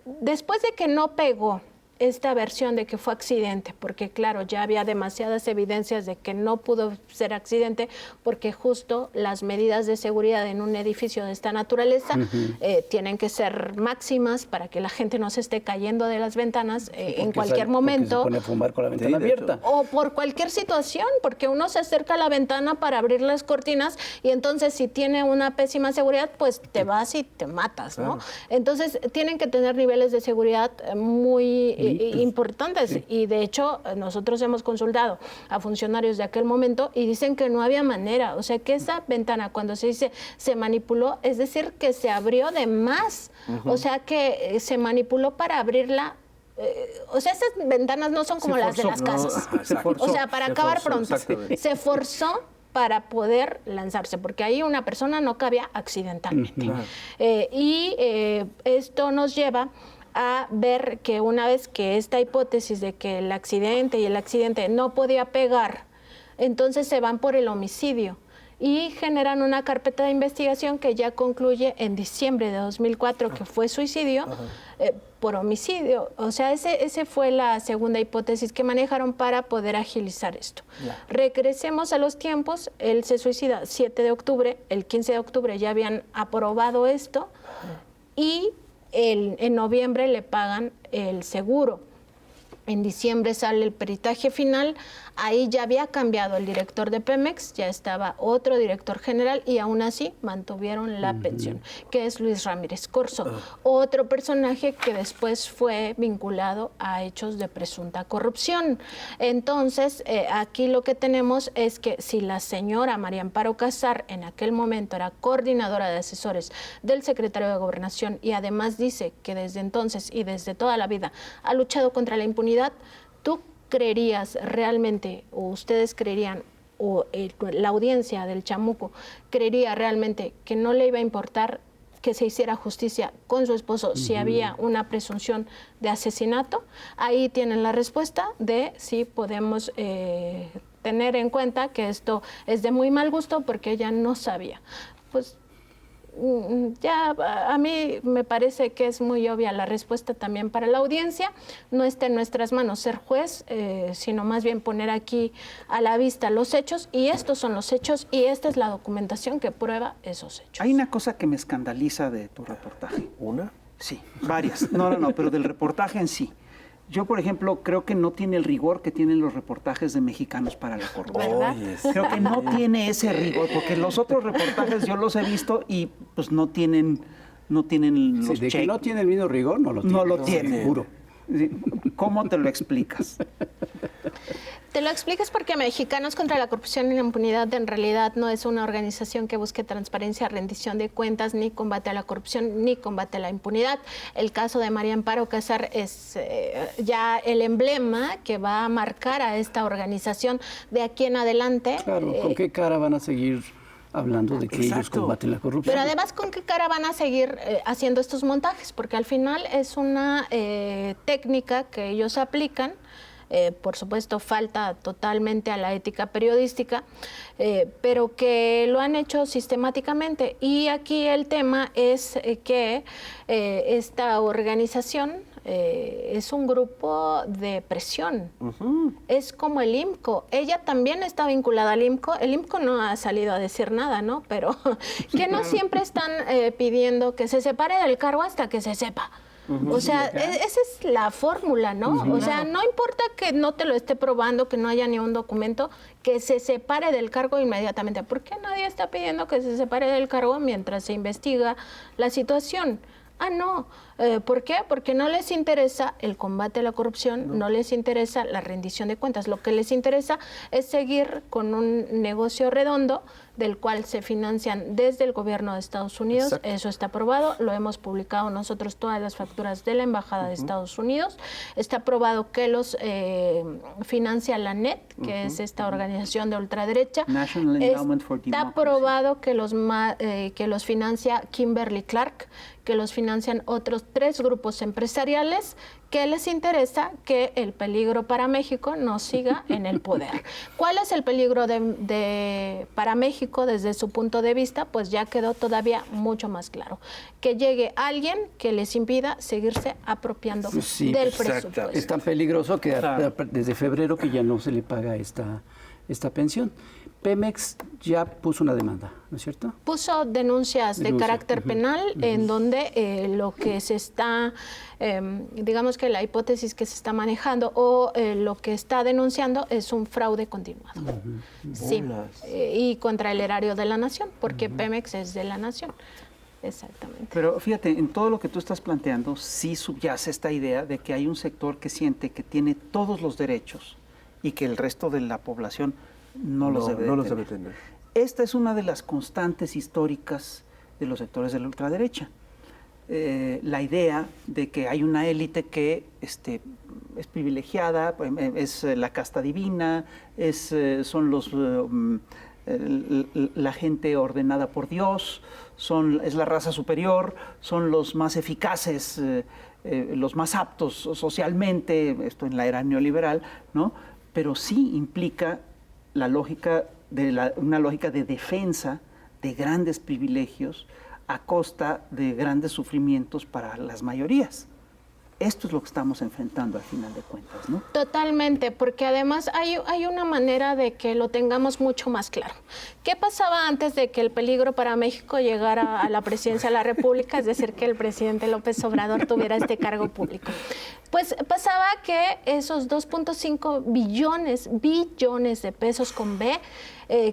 Después de que no pegó esta versión de que fue accidente, porque claro, ya había demasiadas evidencias de que no pudo ser accidente, porque justo las medidas de seguridad en un edificio de esta naturaleza tienen que ser máximas para que la gente no se esté cayendo de las ventanas en cualquier momento. Se pone a fumar con la ventana abierta. O por cualquier situación, porque uno se acerca a la ventana para abrir las cortinas y entonces si tiene una pésima seguridad, pues te vas y te matas, ¿no? Entonces tienen que tener niveles de seguridad muy importantes y de hecho nosotros hemos consultado a funcionarios de aquel momento y dicen que no había manera, o sea que esa ventana cuando se dice se manipuló, es decir que se abrió de más, o sea que se manipuló para abrirla. O sea, esas ventanas no son como las de las casas. O sea, para acabar pronto, se forzó para poder lanzarse, porque ahí una persona no cabía accidentalmente. Esto nos lleva a ver que una vez que esta hipótesis de que el accidente no podía pegar, entonces se van por el homicidio y generan una carpeta de investigación que ya concluye en diciembre de 2004, que fue suicidio por homicidio. O sea, ese fue la segunda hipótesis que manejaron para poder agilizar esto. Regresemos a los tiempos, él se suicida 7 de octubre, el 15 de octubre ya habían aprobado esto y en noviembre le pagan el seguro. En diciembre sale el peritaje final, ahí ya había cambiado el director de Pemex, ya estaba otro director general y aún así mantuvieron la pensión, que es Luis Ramírez Corzo, otro personaje que después fue vinculado a hechos de presunta corrupción. Entonces, aquí lo que tenemos es que si la señora María Amparo Casar en aquel momento era coordinadora de asesores del secretario de Gobernación y además dice que desde entonces y desde toda la vida ha luchado contra la impunidad, ¿tú creerías realmente, o ustedes creerían, o la audiencia del Chamuco creería realmente que no le iba a importar que se hiciera justicia con su esposo si había una presunción de asesinato? Ahí tienen la respuesta de si podemos tener en cuenta que esto es de muy mal gusto porque ella no sabía. Pues ya a mí me parece que es muy obvia la respuesta también para la audiencia. No está en nuestras manos ser juez, sino más bien poner aquí a la vista los hechos, y estos son los hechos y esta es la documentación que prueba esos hechos. Hay una cosa que me escandaliza de tu reportaje. ¿Una? Sí, varias. No, pero del reportaje en sí. Yo, por ejemplo, creo que no tiene el rigor que tienen los reportajes de Mexicanos para la Corrupción. ¿Verdad? Creo que no tiene ese rigor, porque los otros reportajes yo los he visto y pues no tienen los de que no tiene el mismo rigor, no lo tiene. No lo tiene. Seguro. ¿Cómo te lo explicas? Te lo explicas porque Mexicanos contra la Corrupción y la Impunidad en realidad no es una organización que busque transparencia, rendición de cuentas, ni combate a la corrupción, ni combate a la impunidad. El caso de María Amparo Casar es ya el emblema que va a marcar a esta organización de aquí en adelante. Claro, ¿con qué cara van a seguir hablando de que ellos combaten la corrupción? Pero además, ¿con qué cara van a seguir haciendo estos montajes? Porque al final es una técnica que ellos aplican. Por supuesto, falta totalmente a la ética periodística, pero que lo han hecho sistemáticamente. Y aquí el tema es que esta organización es un grupo de presión. Es como el IMCO. Ella también está vinculada al IMCO. El IMCO no ha salido a decir nada, ¿no? Pero que no siempre están pidiendo que se separe del cargo hasta que se sepa. O sea, esa es la fórmula, ¿no? O sea, no importa que no te lo esté probando, que no haya ni un documento, que se separe del cargo inmediatamente. ¿Por qué nadie está pidiendo que se separe del cargo mientras se investiga la situación? No. ¿Por qué? Porque no les interesa el combate a la corrupción, no les interesa la rendición de cuentas. Lo que les interesa es seguir con un negocio redondo del cual se financian desde el gobierno de Estados Unidos. Exacto. Eso está aprobado, lo hemos publicado nosotros todas las facturas de la Embajada de Estados Unidos. Está aprobado que los financia la NET, que es esta organización de ultraderecha. National Endowment for Democracy. Está aprobado que los financia Kimberly Clark, que los financian otros 3 grupos empresariales que les interesa que el peligro para México no siga en el poder. ¿Cuál es el peligro para México desde su punto de vista? Pues ya quedó todavía mucho más claro. Que llegue alguien que les impida seguirse apropiando del presupuesto. Es tan peligroso que desde febrero que ya no se le paga esta pensión. Pemex ya puso una demanda, ¿no es cierto? Puso denuncias de carácter penal en donde lo que se está, digamos que la hipótesis que se está manejando o lo que está denunciando es un fraude continuado. Sí, y contra el erario de la nación, porque Pemex es de la nación. Exactamente. Pero fíjate, en todo lo que tú estás planteando, sí subyace esta idea de que hay un sector que siente que tiene todos los derechos y que el resto de la población no los debe tener. Esta es una de las constantes históricas de los sectores de la ultraderecha. La idea de que hay una élite que es privilegiada, es la casta divina, son la gente ordenada por Dios, es la raza superior, son los más eficaces, los más aptos socialmente, esto en la era neoliberal, ¿no? Pero sí implica una lógica de defensa de grandes privilegios a costa de grandes sufrimientos para las mayorías. Esto es lo que estamos enfrentando al final de cuentas, ¿no? Totalmente, porque además hay una manera de que lo tengamos mucho más claro. ¿Qué pasaba antes de que el peligro para México llegara a la presidencia de la República? Es decir, que el presidente López Obrador tuviera este cargo público. Pues pasaba que esos 2.5 billones de pesos con B,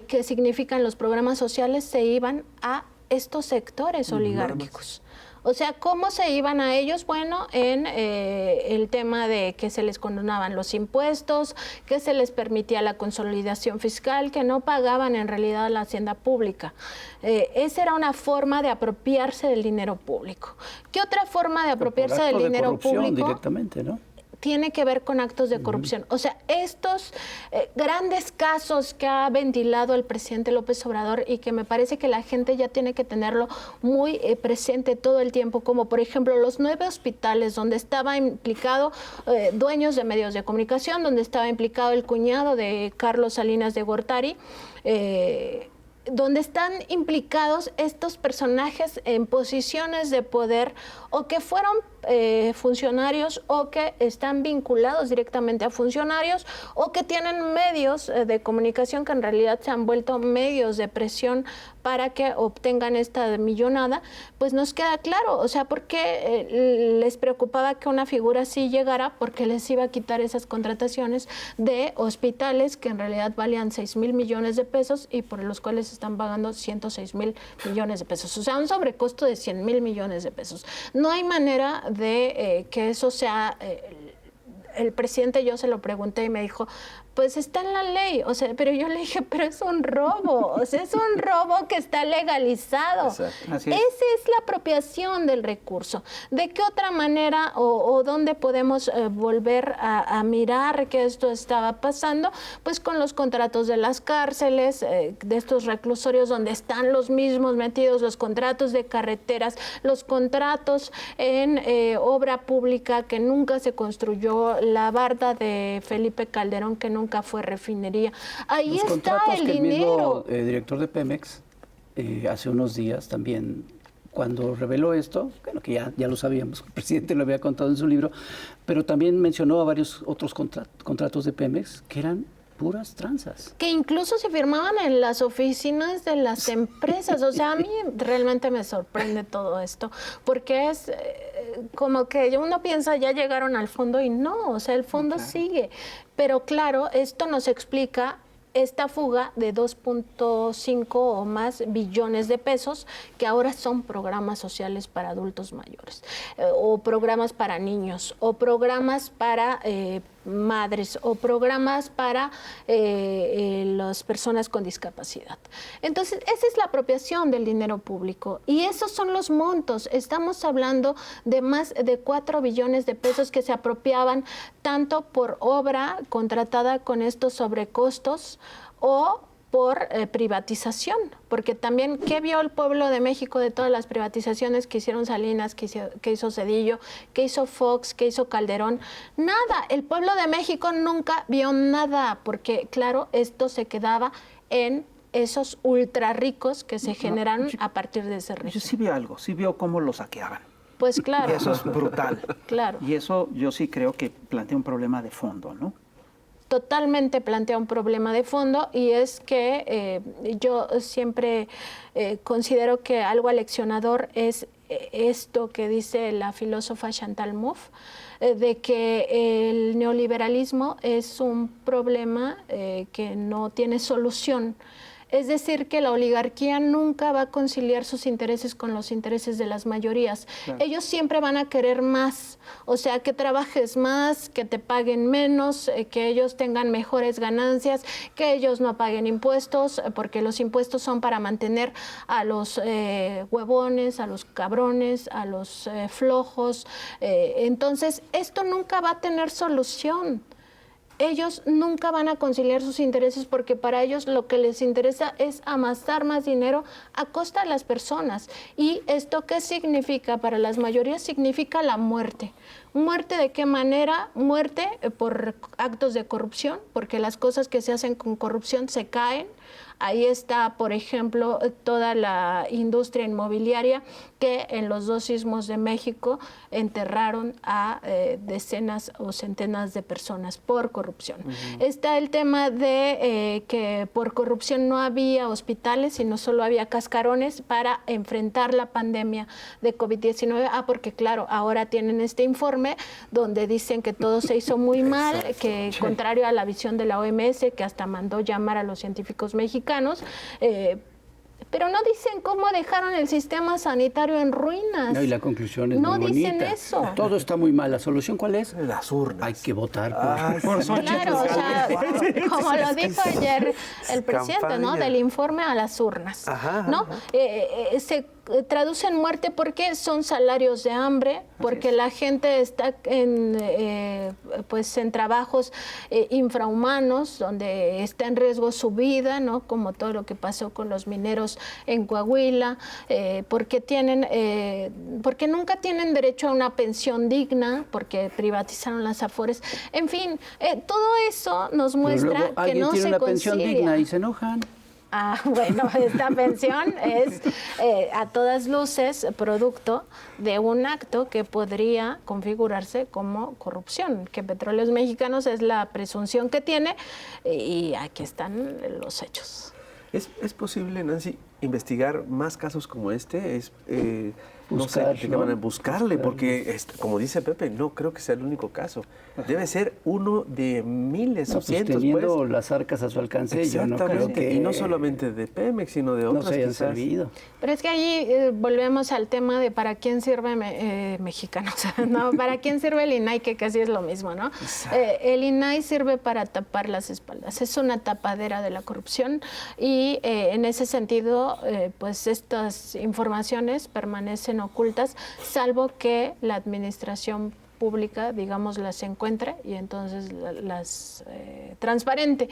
que significan los programas sociales, se iban a estos sectores oligárquicos. O sea, ¿cómo se iban a ellos? Bueno, en el tema de que se les condonaban los impuestos, que se les permitía la consolidación fiscal, que no pagaban en realidad la hacienda pública. Esa era una forma de apropiarse del dinero público. ¿Qué otra forma de apropiarse del dinero público? Directamente, ¿no? Tiene que ver con actos de corrupción. O sea, estos grandes casos que ha ventilado el presidente López Obrador y que me parece que la gente ya tiene que tenerlo muy presente todo el tiempo, como por ejemplo los 9 hospitales donde estaba implicado dueños de medios de comunicación, donde estaba implicado el cuñado de Carlos Salinas de Gortari, donde están implicados estos personajes en posiciones de poder o que fueron funcionarios o que están vinculados directamente a funcionarios o que tienen medios de comunicación que en realidad se han vuelto medios de presión para que obtengan esta millonada, pues nos queda claro, o sea, ¿por qué les preocupaba que una figura así llegara? Porque les iba a quitar esas contrataciones de hospitales que en realidad valían 6,000 millones de pesos y por los cuales están pagando 106,000 millones de pesos, o sea, un sobrecosto de 100,000 millones de pesos. No hay manera de que eso sea, el presidente, yo se lo pregunté y me dijo, pues está en la ley, o sea, pero yo le dije, pero es un robo, o sea, es un robo que está legalizado. Esa es la apropiación del recurso. ¿De qué otra manera o dónde podemos volver a mirar que esto estaba pasando? Pues con los contratos de las cárceles, de estos reclusorios donde están los mismos metidos, los contratos de carreteras, los contratos en obra pública que nunca se construyó, la barda de Felipe Calderón que nunca fue refinería. Ahí los está el que dinero. El mismo director de Pemex hace unos días también, cuando reveló esto, bueno, que ya lo sabíamos, el presidente lo había contado en su libro, pero también mencionó a varios otros contratos de Pemex que eran puras tranzas. Que incluso se firmaban en las oficinas de las empresas. O sea, a mí realmente me sorprende todo esto, porque es como que uno piensa ya llegaron al fondo y no, o sea, el fondo sigue. Pero claro, esto nos explica esta fuga de 2.5 o más billones de pesos que ahora son programas sociales para adultos mayores, o programas para niños, o programas para madres, o programas para las personas con discapacidad. Entonces, esa es la apropiación del dinero público y esos son los montos. Estamos hablando de más de 4 billones de pesos que se apropiaban tanto por obra contratada con estos sobrecostos o por privatización, porque también, ¿qué vio el pueblo de México de todas las privatizaciones que hicieron Salinas, que hizo Zedillo, que hizo Fox, que hizo Calderón? Nada, el pueblo de México nunca vio nada, porque claro, esto se quedaba en esos ultra ricos que se generaron a partir de ese régimen. Yo sí vi algo, sí vio cómo lo saqueaban. Pues claro. Y eso es brutal. Claro. Y eso yo sí creo que plantea un problema de fondo, ¿no? Totalmente plantea un problema de fondo, y es que yo siempre considero que algo aleccionador es esto que dice la filósofa Chantal Mouffe, de que el neoliberalismo es un problema que no tiene solución. Es decir, que la oligarquía nunca va a conciliar sus intereses con los intereses de las mayorías. Claro. Ellos siempre van a querer más, o sea, que trabajes más, que te paguen menos, que ellos tengan mejores ganancias, que ellos no paguen impuestos, porque los impuestos son para mantener a los huevones, a los cabrones, a los flojos. Entonces, esto nunca va a tener solución. Ellos nunca van a conciliar sus intereses, porque para ellos lo que les interesa es amasar más dinero a costa de las personas. ¿Y esto qué significa? Para las mayorías significa la muerte. ¿Muerte de qué manera? Muerte por actos de corrupción, porque las cosas que se hacen con corrupción se caen. Ahí está, por ejemplo, toda la industria inmobiliaria que en los 2 sismos de México enterraron a decenas o centenas de personas por corrupción. Está el tema de que por corrupción no había hospitales, sino solo había cascarones para enfrentar la pandemia de COVID-19. Porque claro, ahora tienen este informe donde dicen que todo se hizo muy mal, que contrario a la visión de la OMS, que hasta mandó llamar a los científicos mexicanos, pero no dicen cómo dejaron el sistema sanitario en ruinas. No, y la conclusión es muy bonita. No dicen eso. Todo está muy mal. ¿La solución cuál es? Las urnas. Hay que votar por Claro, o sea, como lo dijo ayer el presidente, ¿no? Del informe a las urnas, ¿no? Se traducen muerte porque son salarios de hambre, porque la gente está pues en trabajos infrahumanos, donde está en riesgo su vida, ¿no? Como todo lo que pasó con los mineros en Coahuila, porque nunca tienen derecho a una pensión digna, porque privatizaron las Afores. En fin, todo eso nos muestra que no se concilia. Alguien tiene una pensión digna y se enojan. Bueno, esta pensión es a todas luces producto de un acto que podría configurarse como corrupción, que Petróleos Mexicanos es la presunción que tiene, y aquí están los hechos. ¿Es posible, Nancy, investigar más casos como este? Buscarle, porque como dice Pepe, no creo que sea el único caso. Debe ser uno de miles o cientos. Teniendo las arcas a su alcance, yo no creo que... Y no solamente de Pemex, sino de otras, no se hayan servido. Pero es que allí volvemos al tema de para quién sirve Mexicanos, ¿no? ¿Para quién sirve el INAI? Que casi es lo mismo, ¿no? El INAI sirve para tapar las espaldas. Es una tapadera de la corrupción, y en ese sentido, pues estas informaciones permanecen ocultas, salvo que la administración pública, digamos, las encuentre y entonces las transparente.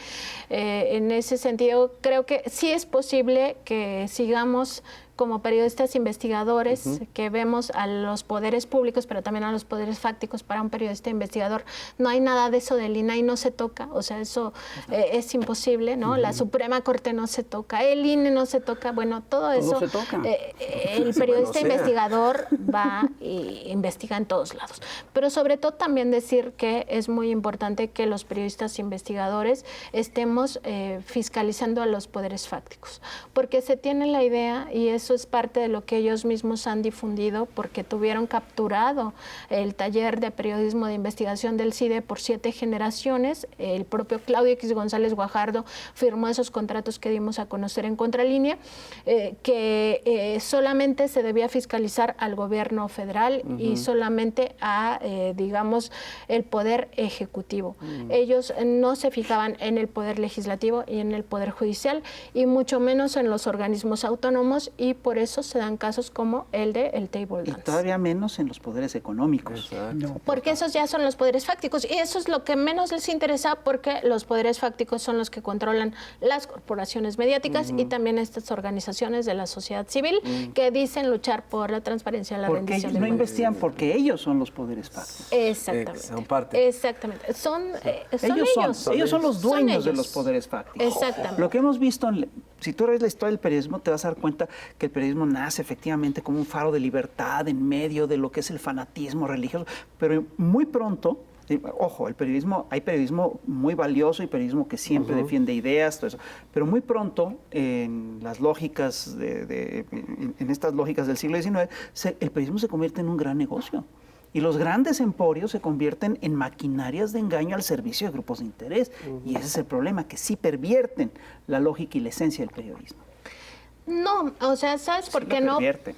En ese sentido, creo que sí es posible que sigamos como periodistas investigadores, que vemos a los poderes públicos, pero también a los poderes fácticos. Para un periodista investigador no hay nada de eso del INAI, no se toca, o sea, eso es imposible, ¿no? La Suprema Corte no se toca, el INE no se toca, bueno, todo eso. Se toca. El periodista investigador va e investiga en todos lados. Pero sobre todo también decir que es muy importante que los periodistas investigadores estemos fiscalizando a los poderes fácticos, porque se tiene la idea, y eso es parte de lo que ellos mismos han difundido, porque tuvieron capturado el taller de periodismo de investigación del CIDE por 7 generaciones. El propio Claudio X González Guajardo firmó esos contratos que dimos a conocer en Contralínea, que solamente se debía fiscalizar al gobierno federal y solamente a, digamos, el poder ejecutivo. Ellos no se fijaban en el poder legislativo y en el poder judicial, y mucho menos en los organismos autónomos, y por eso se dan casos como el de el table Y dance. todavía menos en los poderes económicos. Exacto. Porque esos ya son los poderes fácticos y eso es lo que menos les interesa porque los poderes fácticos son los que controlan las corporaciones mediáticas y también estas organizaciones de la sociedad civil que dicen luchar por la transparencia, la Porque rendición ellos de no cuentas. investigan porque ellos son los poderes fácticos. Exactamente. Son parte. Exactamente. Son Ellos son los dueños de ellos. los poderes fácticos. Exactamente. Lo que hemos visto, si tú lees la historia del periodismo, te vas a dar cuenta que el periodismo nace efectivamente como un faro de libertad en medio de lo que es el fanatismo religioso, pero muy pronto, ojo, hay periodismo muy valioso y periodismo que siempre defiende ideas, todo eso, pero muy pronto en las lógicas, en estas lógicas del siglo XIX, el periodismo se convierte en un gran negocio. Y los grandes emporios se convierten en maquinarias de engaño al servicio de grupos de interés. Y ese es el problema, que sí pervierten la lógica y la esencia del periodismo. No, o sea, ¿sabes por qué no? Pervierten.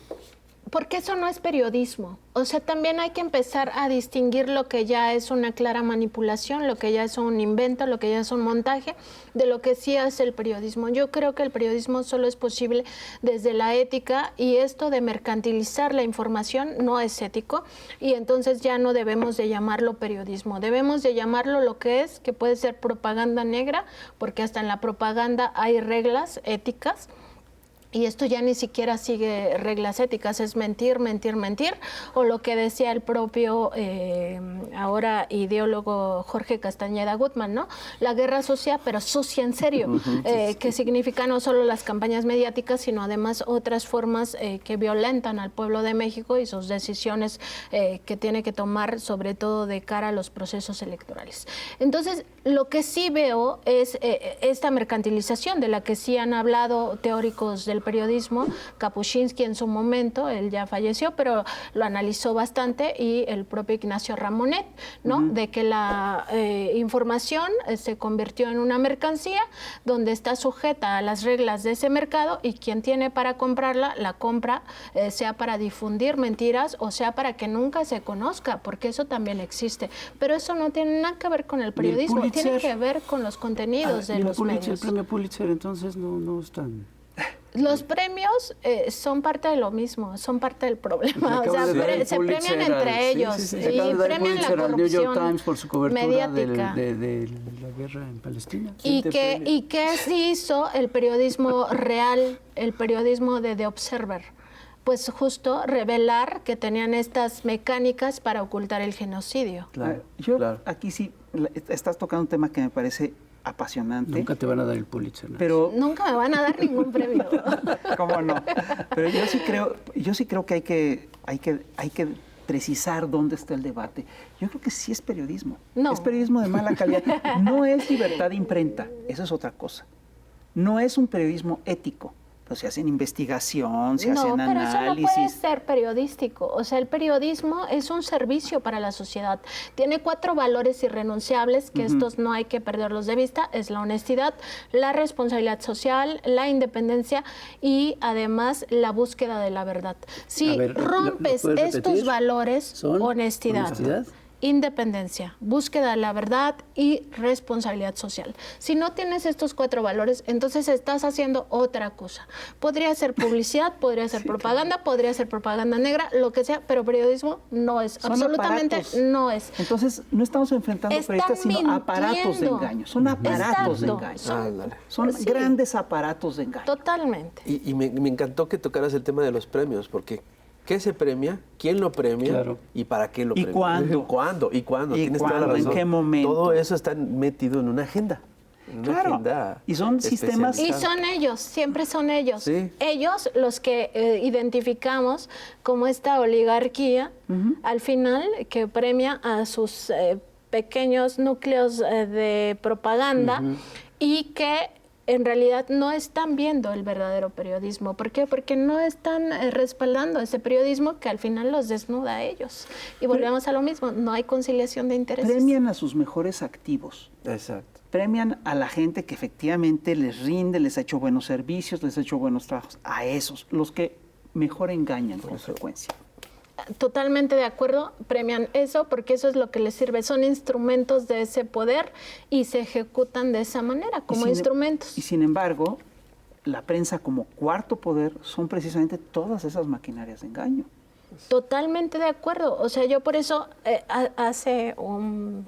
Porque eso no es periodismo. O sea, también hay que empezar a distinguir lo que ya es una clara manipulación, lo que ya es un invento, lo que ya es un montaje, de lo que sí es el periodismo. Yo creo que el periodismo solo es posible desde la ética y esto de mercantilizar la información no es ético y entonces ya no debemos de llamarlo periodismo. Debemos de llamarlo lo que es, que puede ser propaganda negra, porque hasta en la propaganda hay reglas éticas. Y esto ya ni siquiera sigue reglas éticas, es mentir, mentir, mentir, o lo que decía el propio ahora ideólogo Jorge Castañeda Gutmann, ¿no? La guerra sucia, pero sucia en serio, que significa no solo las campañas mediáticas, sino además otras formas que violentan al pueblo de México y sus decisiones que tiene que tomar, sobre todo de cara a los procesos electorales. Entonces, lo que sí veo es esta mercantilización de la que sí han hablado teóricos del periodismo, Kapuscinski en su momento, él ya falleció, pero lo analizó bastante, y el propio Ignacio Ramonet, ¿no? De que la información se convirtió en una mercancía donde está sujeta a las reglas de ese mercado y quien tiene para comprarla, la compra, sea para difundir mentiras o sea para que nunca se conozca, porque eso también existe. Pero eso no tiene nada que ver con el periodismo, tiene que ver con los contenidos de los medios. El premio Pulitzer entonces no es tan... Los premios son parte de lo mismo, son parte del problema. O sea, se premian entre ellos y premian la al New York corrupción Times por su cobertura mediática. de la guerra en Palestina. ¿Y qué hizo el periodismo real, el periodismo de The Observer? Pues justo revelar que tenían estas mecánicas para ocultar el genocidio. Claro, Aquí sí estás tocando un tema que me parece apasionante. Nunca te van a dar el Pulitzer. Pero nunca me van a dar ningún premio. ¿Cómo no? Pero yo sí creo que hay que precisar dónde está el debate. Yo creo que sí es periodismo. No. Es periodismo de mala calidad. No es libertad de imprenta. Eso es otra cosa. No es un periodismo ético. Se hacen investigación, se hacen análisis. No, pero eso no puede ser periodístico. O sea, el periodismo es un servicio para la sociedad. Tiene 4 valores irrenunciables, que estos no hay que perderlos de vista. Es la honestidad, la responsabilidad social, la independencia y además la búsqueda de la verdad. Si rompes estos valores, honestidad, independencia, búsqueda de la verdad y responsabilidad social. Si no tienes estos 4 valores, entonces estás haciendo otra cosa. Podría ser publicidad, podría ser propaganda, podría ser propaganda negra, lo que sea, pero periodismo no es, son absolutamente aparatos. No es. Entonces, no estamos enfrentando periodistas, sino aparatos de engaño. Son aparatos de engaño. Son grandes aparatos de engaño. Totalmente. Y me encantó que tocaras el tema de los premios, porque ¿qué se premia? ¿Quién lo premia? Claro. ¿Y para qué lo ¿Y premia? cuándo? ¿Cuándo? ¿Y Tienes toda la cuándo? razón. ¿En qué momento? Todo eso está metido en una agenda. Agenda y son sistemas... Y son ellos, siempre son ellos. Sí. Ellos los que identificamos como esta oligarquía, al final, que premia a sus pequeños núcleos de propaganda y que en realidad no están viendo el verdadero periodismo. ¿Por qué? Porque no están respaldando ese periodismo que al final los desnuda a ellos. Y volvemos a lo mismo, no hay conciliación de intereses. Premian a sus mejores activos. Exacto. Premian a la gente que efectivamente les rinde, les ha hecho buenos servicios, les ha hecho buenos trabajos. A esos, los que mejor engañan con frecuencia. Totalmente de acuerdo, premian eso porque eso es lo que les sirve, son instrumentos de ese poder y se ejecutan de esa manera, como instrumentos. Y sin embargo, la prensa como cuarto poder son precisamente todas esas maquinarias de engaño. Totalmente de acuerdo. O sea, yo por eso hace un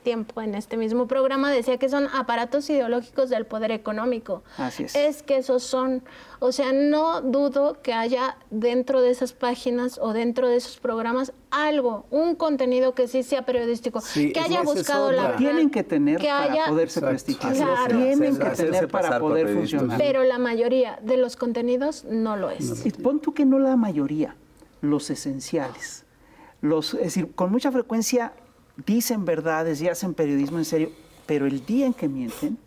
tiempo en este mismo programa decía que son aparatos ideológicos del poder económico. Así es. Es que esos son, o sea, no dudo que haya dentro de esas páginas o dentro de esos programas algo, un contenido que sí sea periodístico, Sí, que esa haya es buscado otra. la verdad, Tienen que tener que para haya- poderse Exacto. prestigiar. Claro. Tienen que Hacerse tener para pasar por poder periodistas. funcionar. pero la mayoría de los contenidos no lo es. Y pon tú que no la mayoría, los esenciales. Es decir, con mucha frecuencia dicen verdades y hacen periodismo en serio, pero el día en que mienten,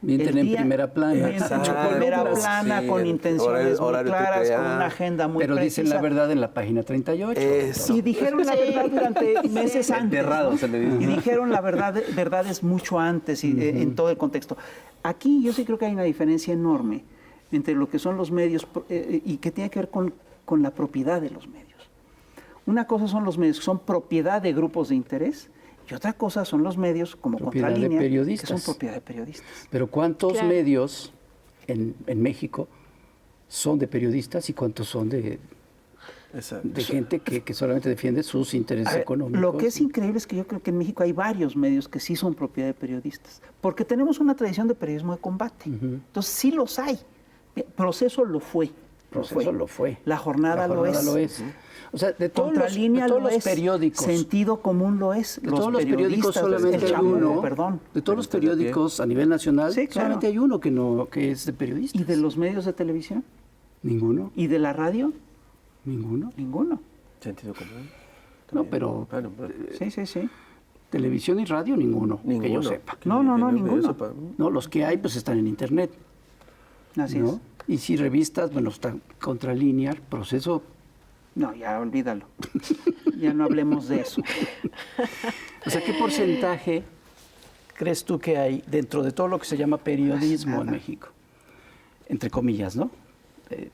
Mienten el en día- primera plana. mienten en primera plana, Sí, con el intenciones muy horario claras, TPA. con una agenda muy Pero precisa. dicen la verdad en la página 38. Eso. Y dijeron la verdad durante meses antes. Enterrado, ¿no? se le dice. Y dijeron la verdades mucho antes y en todo el contexto. Aquí yo sí creo que hay una diferencia enorme entre lo que son los medios y que tiene que ver con la propiedad de los medios. Una cosa son los medios que son propiedad de grupos de interés y otra cosa son los medios como Propiedad de Contralínea, que periodistas. son propiedad de periodistas. Pero ¿cuántos Claro. medios en México son de periodistas y cuántos son de gente que solamente defiende sus intereses A ver, económicos? lo que es increíble es que yo creo que en México hay varios medios que sí son propiedad de periodistas, porque tenemos una tradición de periodismo de combate. Entonces sí los hay. Proceso lo fue. Proceso lo fue. La jornada lo es. O sea, de todos Contralínea los lo es. periódicos. Sentido común lo es. De todos los periódicos solamente el hay Chamuco, uno. perdón. De todos los periódicos a nivel nacional, Sí, claro. solamente hay uno que es de periodistas. ¿Y de los medios de televisión? Ninguno, ¿Y de la radio? ninguno. Ninguno. Sentido común. No, pero Bueno, pero- Sí. televisión y radio ninguno, que yo Ninguno. sepa. No, ninguno. Yo sepa. No, los que hay pues están en internet, Así ¿no? es. Y si revistas, bueno, está Contralínea, Proceso. No, ya olvídalo. Ya no hablemos de eso. O sea, ¿qué porcentaje crees tú que hay dentro de todo lo que se llama periodismo en México? Entre comillas, ¿no?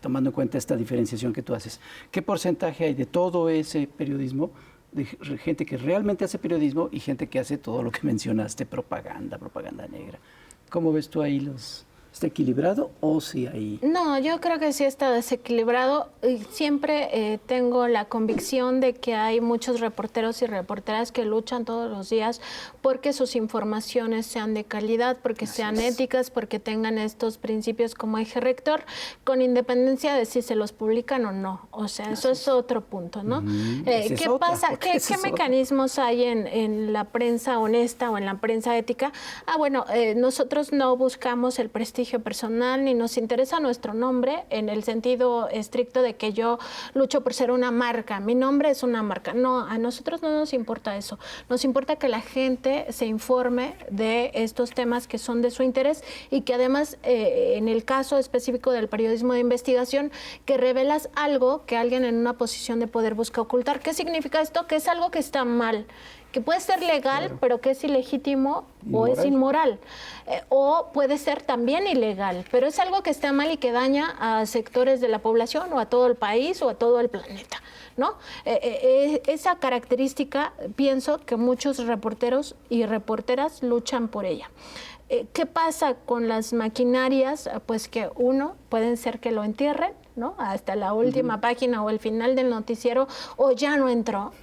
Tomando en cuenta esta diferenciación que tú haces. ¿Qué porcentaje hay de todo ese periodismo, de gente que realmente hace periodismo y gente que hace todo lo que mencionaste, propaganda negra? ¿Cómo ves tú ahí ¿Está equilibrado o sí hay? No, yo creo que sí está desequilibrado. Y siempre tengo la convicción de que hay muchos reporteros y reporteras que luchan todos los días porque sus informaciones sean de calidad, porque sean éticas, porque tengan estos principios como eje rector, con independencia de si se los publican o no. O sea, eso es otro punto, ¿no? Esa es ¿Qué otra, pasa? porque ¿Qué esa es otra. mecanismos hay en la prensa honesta o en la prensa ética? Bueno, nosotros no buscamos el prestigio personal ni nos interesa nuestro nombre en el sentido estricto de que yo lucho por ser una marca. Mi nombre es una marca. No, a nosotros no nos importa eso. Nos importa que la gente se informe de estos temas que son de su interés y que además, en el caso específico del periodismo de investigación, que revelas algo que alguien en una posición de poder busca ocultar. ¿Qué significa esto? Que es algo que está mal, que puede ser legal, pero que es ilegítimo o es inmoral. O puede ser también ilegal, pero es algo que está mal y que daña a sectores de la población o a todo el país o a todo el planeta, ¿no? Esa característica, pienso que muchos reporteros y reporteras luchan por ella. ¿Qué pasa con las maquinarias? Pues que pueden ser que lo entierren, ¿no? Hasta la última página o el final del noticiero, o ya no entró,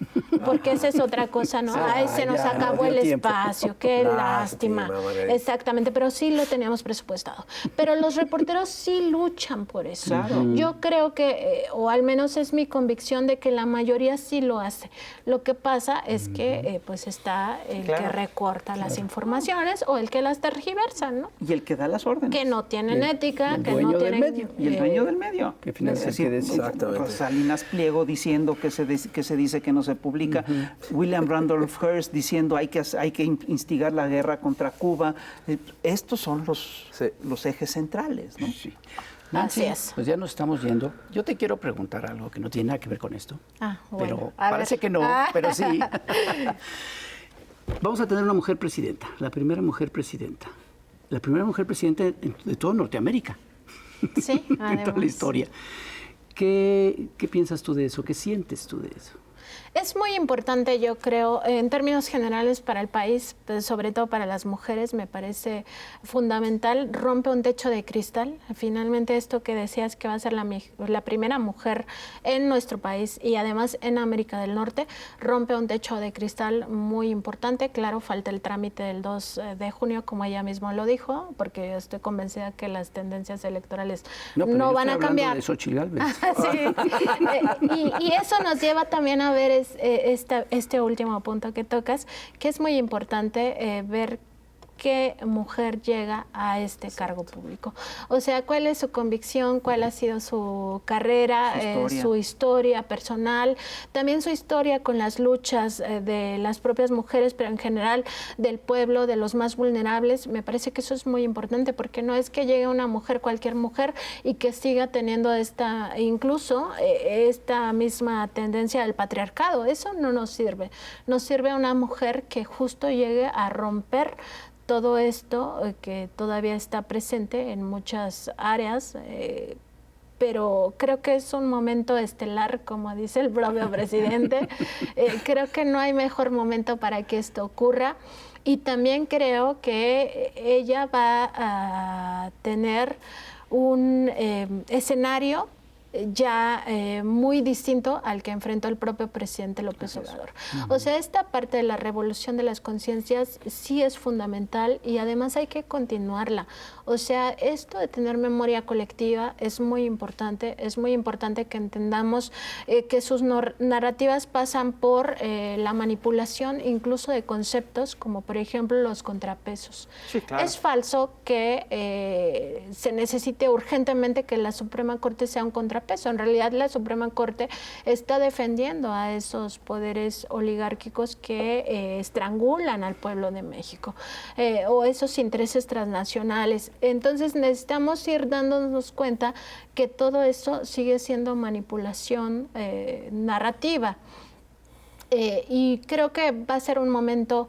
porque esa es otra cosa, ¿no? Ay, se nos ya, acabó no dio el tiempo. espacio, qué Lástima, lástima. Margarita. Exactamente, pero sí lo teníamos presupuestado. Pero los reporteros sí luchan por eso. Claro. Yo creo que, o al menos es mi convicción de que la mayoría sí lo hace. Lo que pasa es que pues está el que Claro. recorta las informaciones o el que las tergiversa, ¿no? Y el que da las órdenes. Que no tienen ética, el que dueño no del tienen... medio. Y el dueño del medio. Que finalmente Es decir, decide. Exactamente. Salinas Pliego diciendo que se dice que no se publica. William Randolph Hearst diciendo hay que instigar la guerra contra Cuba. Estos son los ejes centrales, ¿no? Sí. Nancy, Así es. pues ya nos estamos yendo. Yo te quiero preguntar algo que no tiene nada que ver con esto. Bueno, Pero a parece ver. que no, pero sí. Vamos a tener una mujer presidenta, la primera mujer presidenta. La primera mujer presidenta de toda Norteamérica. Sí, en toda la además. historia. ¿Qué piensas tú de eso? ¿Qué sientes tú de eso? Es muy importante, yo creo, en términos generales para el país, pues, sobre todo para las mujeres, me parece fundamental. Rompe un techo de cristal. Finalmente, esto que decías que va a ser la primera mujer en nuestro país y además en América del Norte, rompe un techo de cristal muy importante. Claro, falta el trámite del 2 de junio, como ella misma lo dijo, porque estoy convencida que las tendencias electorales no van a cambiar. De Xochitl Gálvez. Sí. Y eso nos lleva también a ver este último punto que tocas, que es muy importante ver qué mujer llega a este cargo público. O sea, cuál es su convicción, cuál ha sido su carrera, su historia personal, también su historia con las luchas de las propias mujeres, pero en general del pueblo, de los más vulnerables. Me parece que eso es muy importante, porque no es que llegue una mujer, cualquier mujer, y que siga teniendo incluso esta misma tendencia al patriarcado. Eso no nos sirve. Nos sirve una mujer que justo llegue a romper todo esto que todavía está presente en muchas áreas, pero creo que es un momento estelar, como dice el propio presidente. Creo que no hay mejor momento para que esto ocurra, y también creo que ella va a tener un escenario ya muy distinto al que enfrentó el propio presidente López Obrador. O sea, esta parte de la revolución de las conciencias sí es fundamental, y además hay que continuarla. O sea, esto de tener memoria colectiva es muy importante que entendamos que sus narrativas pasan por la manipulación incluso de conceptos, como por ejemplo los contrapesos. Sí, claro. Es falso que se necesite urgentemente que la Suprema Corte sea un contrapeso. En realidad, la Suprema Corte está defendiendo a esos poderes oligárquicos que estrangulan al pueblo de México, o esos intereses transnacionales. Entonces necesitamos ir dándonos cuenta que todo eso sigue siendo manipulación narrativa, y creo que va a ser un momento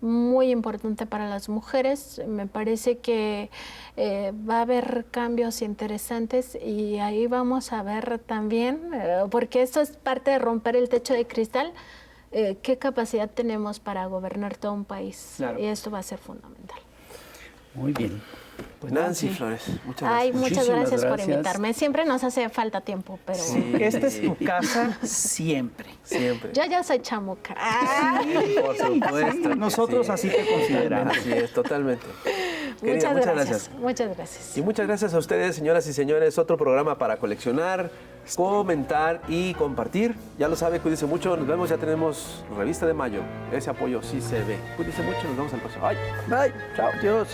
muy importante para las mujeres. Me parece que va a haber cambios interesantes, y ahí vamos a ver también, porque esto es parte de romper el techo de cristal, qué capacidad tenemos para gobernar todo un país. Claro. Y esto va a ser fundamental. Muy bien. Pues Nancy Flores, muchas gracias. Muchas Muchísimas gracias por gracias. invitarme. Siempre nos hace falta tiempo, pero Sí. Esta es tu casa siempre. Siempre. yo ya soy chamuca. Por supuesto. que Nosotros sí. así te consideramos. Así es, totalmente. Querida, Muchas gracias. Muchas gracias. Y muchas gracias a ustedes, señoras y señores. Otro programa para coleccionar, comentar y compartir. Ya lo sabe, cuídense mucho. Nos vemos, ya tenemos Revista de Mayo. Ese apoyo sí se ve. Cuídense mucho, nos vemos al próximo. Bye. Bye. Chao. Adiós.